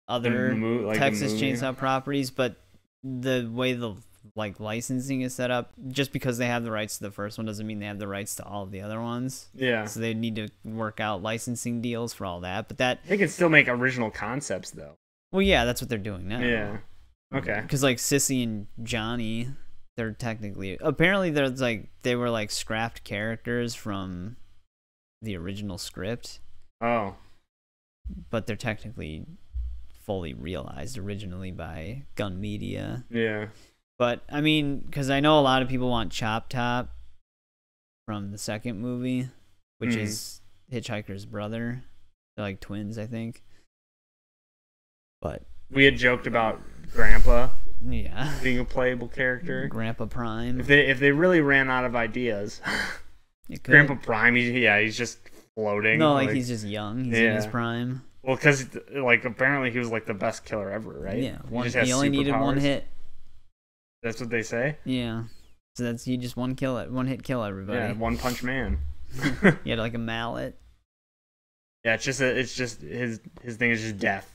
other Texas Chainsaw properties, but the way the like licensing is set up, just because they have the rights to the first one doesn't mean they have the rights to all of the other ones.
Yeah.
So they need to work out licensing deals for all that. But that
they can still make original concepts though.
Well, yeah, that's what they're doing now.
Yeah. Okay.
Because like Sissy and Johnny, they're technically apparently they were like scrapped characters from the original script.
Oh.
But they're technically fully realized originally by Gun Media.
Yeah.
But I mean, because I know a lot of people want Chop Top from the second movie, which is Hitchhiker's brother. They're like twins, I think. But
we had joked about Grandpa.
Yeah.
Being a playable character.
Grandpa Prime.
If they really ran out of ideas. Grandpa Prime, he's just floating.
No, like he's just young. He's in his prime.
Well, because like apparently he was like the best killer ever, right?
Yeah,
He
he only needed one hit.
That's what they say.
Yeah, so that's you just one hit kill everybody.
Yeah, One Punch Man.
He had like a mallet.
Yeah, it's just his thing is just death.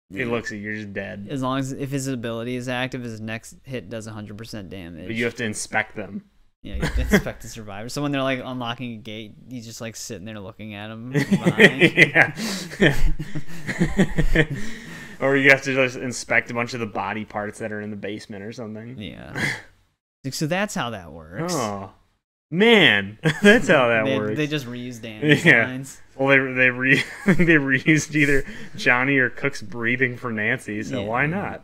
If he looks at you, you're just dead.
As long as if his ability is active, his next hit does 100% damage.
But you have to inspect them.
Yeah, you have to inspect the survivor. So when they're like unlocking a gate, he's just like sitting there looking at him behind.
Yeah. Or you have to just inspect a bunch of the body parts that are in the basement or something.
Yeah. So that's how that works.
Oh. Man, that's how that works.
They just reused Danny's lines.
Well, they reused either Johnny or Cook's breathing for Nancy, so why not?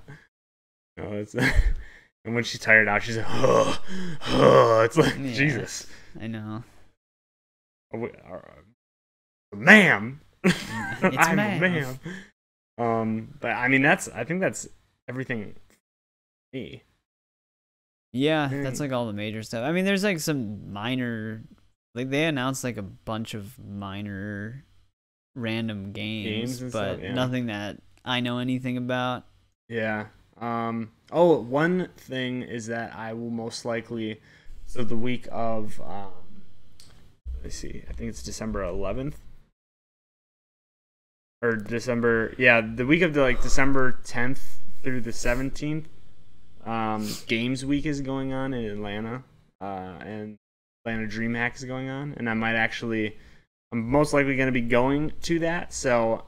No, it's and when she's tired out, she's like, oh, it's like Jesus.
I know.
Ma'am,
it's
I'm a ma'am. But I mean, I think that's everything. For me.
Yeah, that's like all the major stuff. I mean, there's like some minor, like they announced like a bunch of minor random games but
stuff,
nothing that I know anything about.
Yeah. Oh, one thing is that I will most likely, so the week of, let's see, I think it's December 11th. Or December, the week of December 10th through the 17th. Games Week is going on in Atlanta, and Atlanta Dreamhack is going on, and I'm most likely going to be going to that, so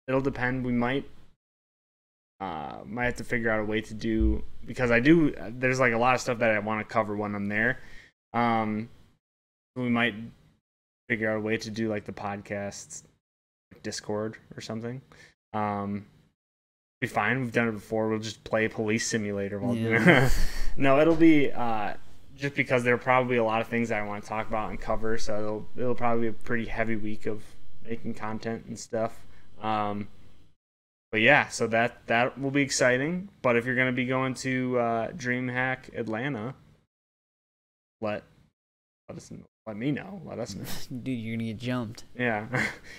it'll depend. We might have to figure out a way to do, because there's like a lot of stuff that I want to cover when I'm there. We might figure out a way to do like the podcasts, Discord or something. Be fine. We've done it before. We'll just play Police Simulator while doing it. No, it'll be just because there are probably a lot of things that I want to talk about and cover, so it'll probably be a pretty heavy week of making content and stuff. But yeah, so that will be exciting. But if you're going to be going to DreamHack Atlanta, let us know. Let me know. Let us know.
Dude, you're gonna get jumped.
Yeah.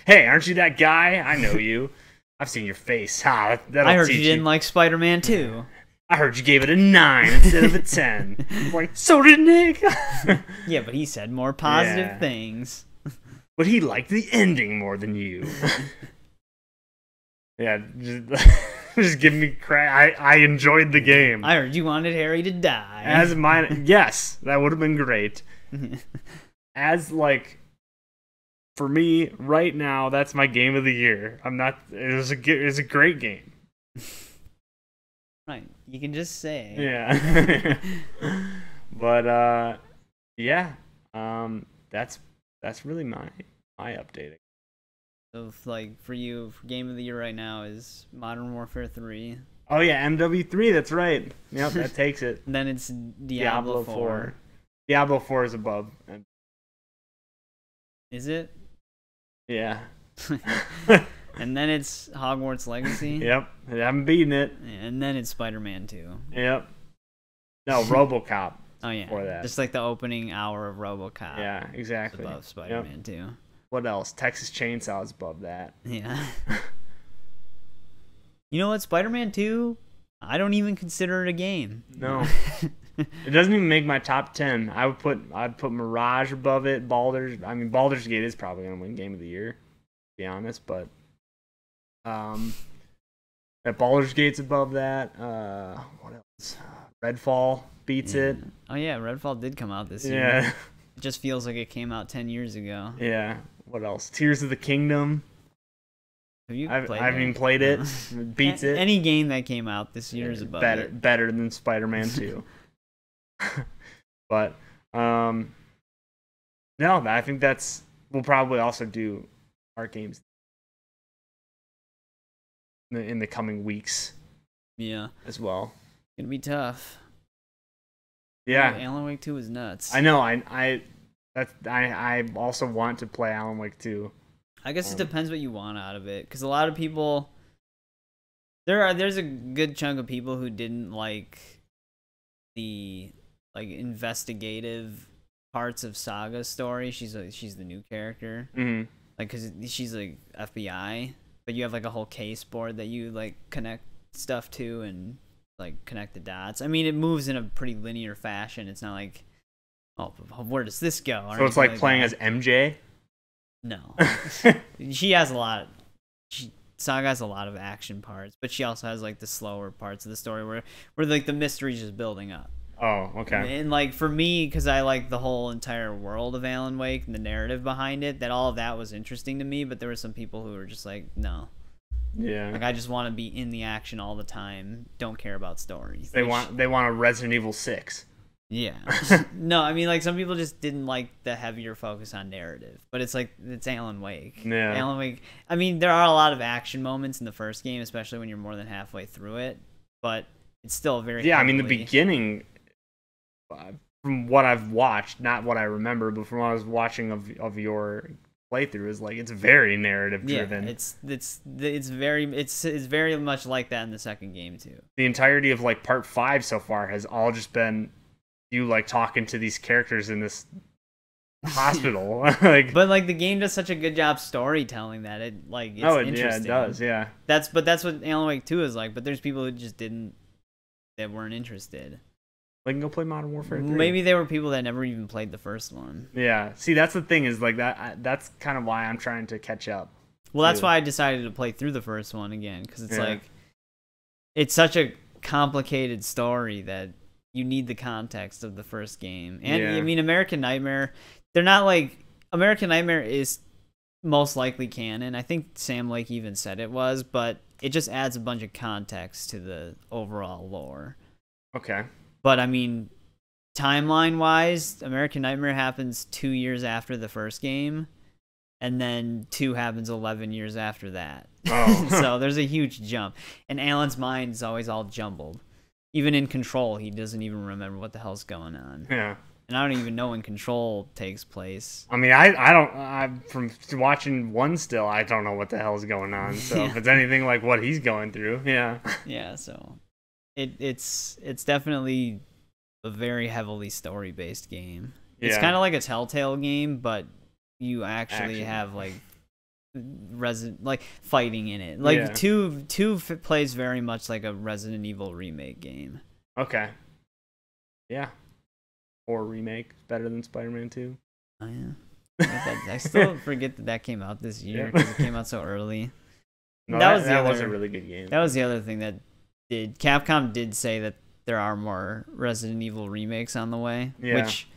Hey, aren't you that guy? I know you. I've seen your face. Ha,
I heard you didn't like Spider-Man 2.
I heard you gave it a 9 instead of a 10. Like, so did Nick.
Yeah, but he said more positive things.
But he liked the ending more than you. Yeah, just give me crap. I enjoyed the game.
I heard you wanted Harry to die.
As mine, yes, that would have been great. As like, for me right now, that's my game of the year. It was a great game.
Right, you can just say.
Yeah. But yeah, that's really my updating.
So like for you, game of the year right now is Modern Warfare 3.
Oh yeah, MW3. That's right. Yep, that takes it.
Then it's Diablo 4.
Diablo 4 is above.
Is it?
Yeah.
And then it's Hogwarts Legacy.
Yep, I haven't beaten it.
And then it's Spider-Man 2.
Yep. No, RoboCop.
Oh yeah.
For that.
Just like the opening hour of RoboCop.
Yeah, exactly.
It's above Spider-Man 2.
What else? Texas Chainsaw is above that.
Yeah. You know what? Spider-Man 2, I don't even consider it a game.
No. It doesn't even make my top 10. I'd put Mirage above it. Baldur's Gate is probably gonna win Game of the Year, to be honest. But that Baldur's Gate's above that. What else? Redfall beats it.
Oh yeah, Redfall did come out this year.
Yeah.
It just feels like it came out 10 years ago.
Yeah. What else? Tears of the Kingdom.
Have you played it?
I haven't even played it. It beats it.
Any game that came out this year is above it.
Better than Spider-Man 2. But no, I think we'll probably also do art games in the coming weeks.
Yeah,
as well.
It's gonna be tough.
Yeah,
Alan Wake 2 is nuts.
I know. I also want to play Alan Wake 2.
I guess it depends what you want out of it, because a lot of people, there's a good chunk of people who didn't like the investigative parts of Saga's story. She's the new character,
mm-hmm.
because she's like FBI, but you have like a whole case board that you like connect stuff to and like connect the dots. I mean, it moves in a pretty linear fashion. It's not like, oh, where does this go?
So it's like playing as MJ?
No. She has a lot. Saga has a lot of action parts, but she also has like the slower parts of the story where like the mystery's just building up.
Oh, okay.
And like for me, because I like the whole entire world of Alan Wake and the narrative behind it, that all of that was interesting to me. But there were some people who were just like, no.
Yeah.
Like I just want to be in the action all the time. Don't care about stories.
They want a Resident Evil 6.
Yeah. No, I mean like some people just didn't like the heavier focus on narrative. But it's like it's Alan Wake.
Yeah.
Alan Wake. I mean, there are a lot of action moments in the first game, especially when you're more than halfway through it. But it's still very
I mean the beginning. From what I've watched, not what I remember, but from what I was watching of your playthrough, is like it's very narrative driven.
Yeah, it's very much like that in the second game too.
The entirety of like part 5 so far has all just been you like talking to these characters in this hospital. Like,
but like the game does such a good job storytelling that it like it's interesting.
Yeah, it does. Yeah,
that's what Alan Wake 2 is like. But there's people who just that weren't interested.
They can go play Modern Warfare 3.
Maybe there were people that never even played the first one.
Yeah. See, that's the thing is like that. That's kind of why I'm trying to catch up.
Well, that's why I decided to play through the first one again because it's like it's such a complicated story that you need the context of the first game. And I mean, American Nightmare. They're not like American Nightmare is most likely canon. I think Sam Lake even said it was, but it just adds a bunch of context to the overall lore.
Okay.
But I mean, timeline-wise, American Nightmare happens 2 years after the first game, and then 2 happens 11 years after that.
Oh.
So there's a huge jump. And Alan's mind is always all jumbled. Even in Control, he doesn't even remember what the hell's going on.
Yeah.
And I don't even know when Control takes place.
I mean, I'm from watching 1 still, I don't know what the hell's going on. So if it's anything like what he's going through, yeah.
Yeah, so it's definitely a very heavily story-based game. It's kind of like a Telltale game, but you actually have like fighting in it. Like two plays very much like a Resident Evil remake game.
Okay. Yeah. Or remake better than Spider-Man 2.
Oh yeah. I still forget that came out this year because it came out so early.
No, that was a really good game.
That was the other thing that Capcom did say that there are more Resident Evil remakes on the way, which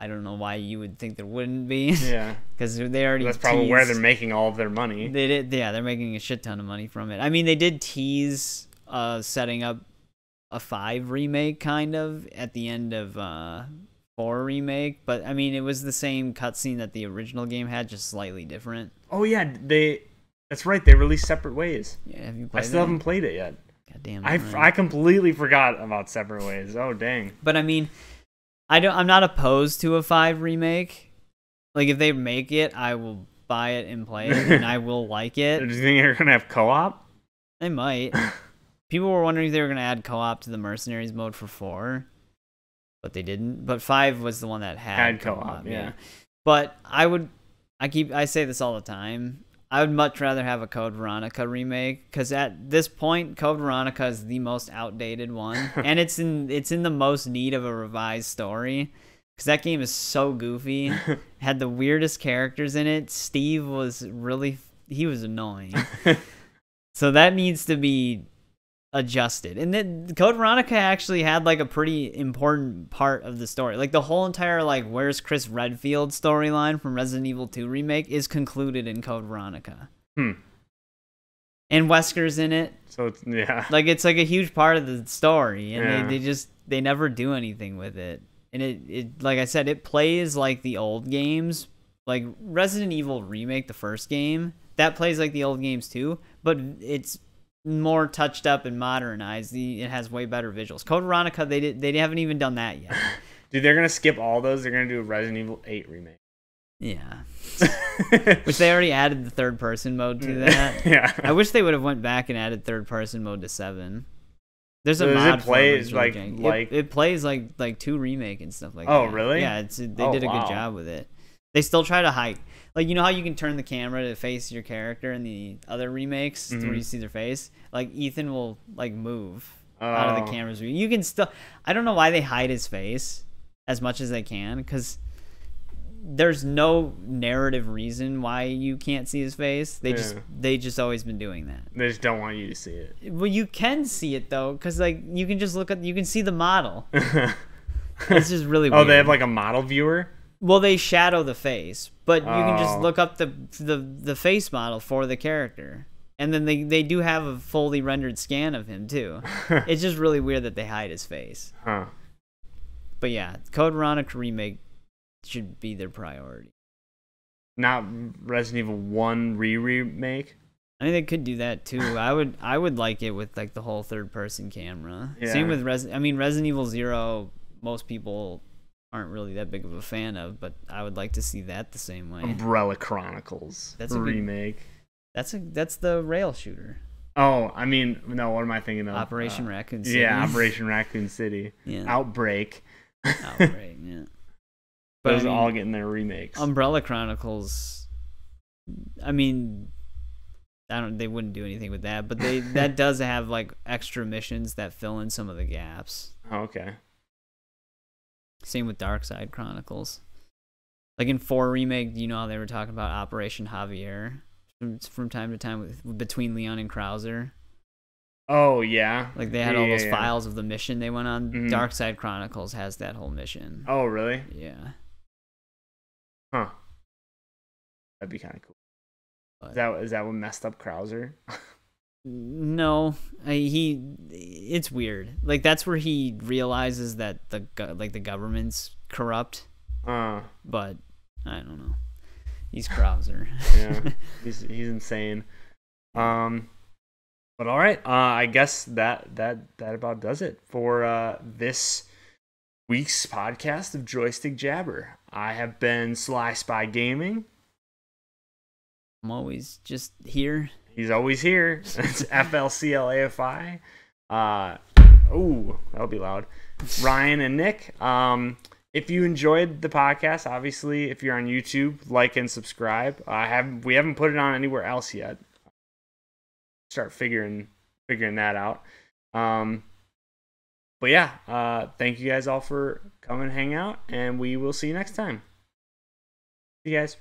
I don't know why you would think there wouldn't be. Yeah, because they already.
That's probably where they're making all of their money.
They did, yeah. They're making a shit ton of money from it. I mean, they did tease setting up a 5 remake kind of at the end of 4 remake, but I mean, it was the same cutscene that the original game had, just slightly different.
Oh yeah, that's right. They released Separate Ways.
Yeah, have you played
I still haven't played it yet.
God damn
it. I completely forgot about Separate Ways. Oh dang.
But I mean, I'm not opposed to a 5 remake. Like if they make it, I will buy it and play it, and I will like it.
Do you think they're gonna have co-op?
They might. People were wondering if they were gonna add co-op to the Mercenaries mode for 4, but they didn't. But 5 was the one that had co-op. Yeah. But I say this all the time. I would much rather have a Code Veronica remake because at this point, Code Veronica is the most outdated one, and it's in the most need of a revised story because that game is so goofy. Had the weirdest characters in it. Steve was annoying, so that needs to be adjusted. And then Code Veronica actually had like a pretty important part of the story. Like the whole entire like where's Chris Redfield storyline from Resident Evil 2 remake is concluded in Code Veronica. And Wesker's in it.
So it's
like it's like a huge part of the story, and they never do anything with it. And it like I said, it plays like the old games. Like Resident Evil remake, the first game, that plays like the old games too, but it's more touched up and modernized. It has way better visuals. Code Veronica, they haven't even done that yet.
Dude, they're gonna skip all those. They're gonna do a Resident Evil 8 remake.
Yeah, which they already added the third person mode to that.
Yeah,
I wish they would have went back and added third person mode to 7. There's a mod
it plays
for it. It plays like 2 remake and stuff like that.
Oh really?
Yeah, they did a good job with it. They still try to hide. Like, you know how you can turn the camera to face your character in the other remakes where you see their face? Like, Ethan will, like, move out of the camera's view. You can still... I don't know why they hide his face as much as they can, because there's no narrative reason why you can't see his face. They just always been doing that.
They just don't want you to see it.
Well, you can see it, though, because, like, you can just you can see the model. It's just really weird.
Oh, they have, like, a model viewer?
Well, they shadow the face, but you can just look up the face model for the character. And then they do have a fully rendered scan of him, too. It's just really weird that they hide his face.
Huh.
But yeah, Code Veronica Remake should be their priority.
Not Resident Evil 1 remake?
I mean, they could do that, too. I would like it with, like, the whole third-person camera.
Yeah.
Same with Resident Evil 0, most people aren't really that big of a fan of, but I would like to see that the same way.
Umbrella Chronicles remake.
That's the rail shooter.
Oh, I mean, no, what am I thinking of?
Operation Raccoon City.
Yeah, Operation Raccoon City.
Yeah.
Outbreak.
Outbreak, yeah. But
Those are all getting their remakes.
Umbrella Chronicles, I mean, they wouldn't do anything with that, but that does have, like, extra missions that fill in some of the gaps.
Oh, okay.
Same with Darkside Chronicles. Like in 4 Remake, you know how they were talking about Operation Javier from time to time between Leon and Krauser?
Oh, yeah.
Like they had all those files of the mission they went on. Darkside Chronicles has that whole mission.
Oh, really?
Yeah.
Huh. That'd be kind of cool. Is that what messed up Krauser?
No, it's weird. Like that's where he realizes that the government's corrupt. But I don't know. He's Krauser.
Yeah, he's insane. But all right. I guess that about does it for this week's podcast of Joystick Jabber. I have been Sly Spy Gaming.
I'm always just here.
He's always here. It's FLCLAFI. That'll be loud. Ryan and Nick. If you enjoyed the podcast, obviously, if you're on YouTube, like and subscribe. We haven't put it on anywhere else yet. Start figuring that out. But yeah, thank you guys all for coming and hang out, and we will see you next time. See you guys.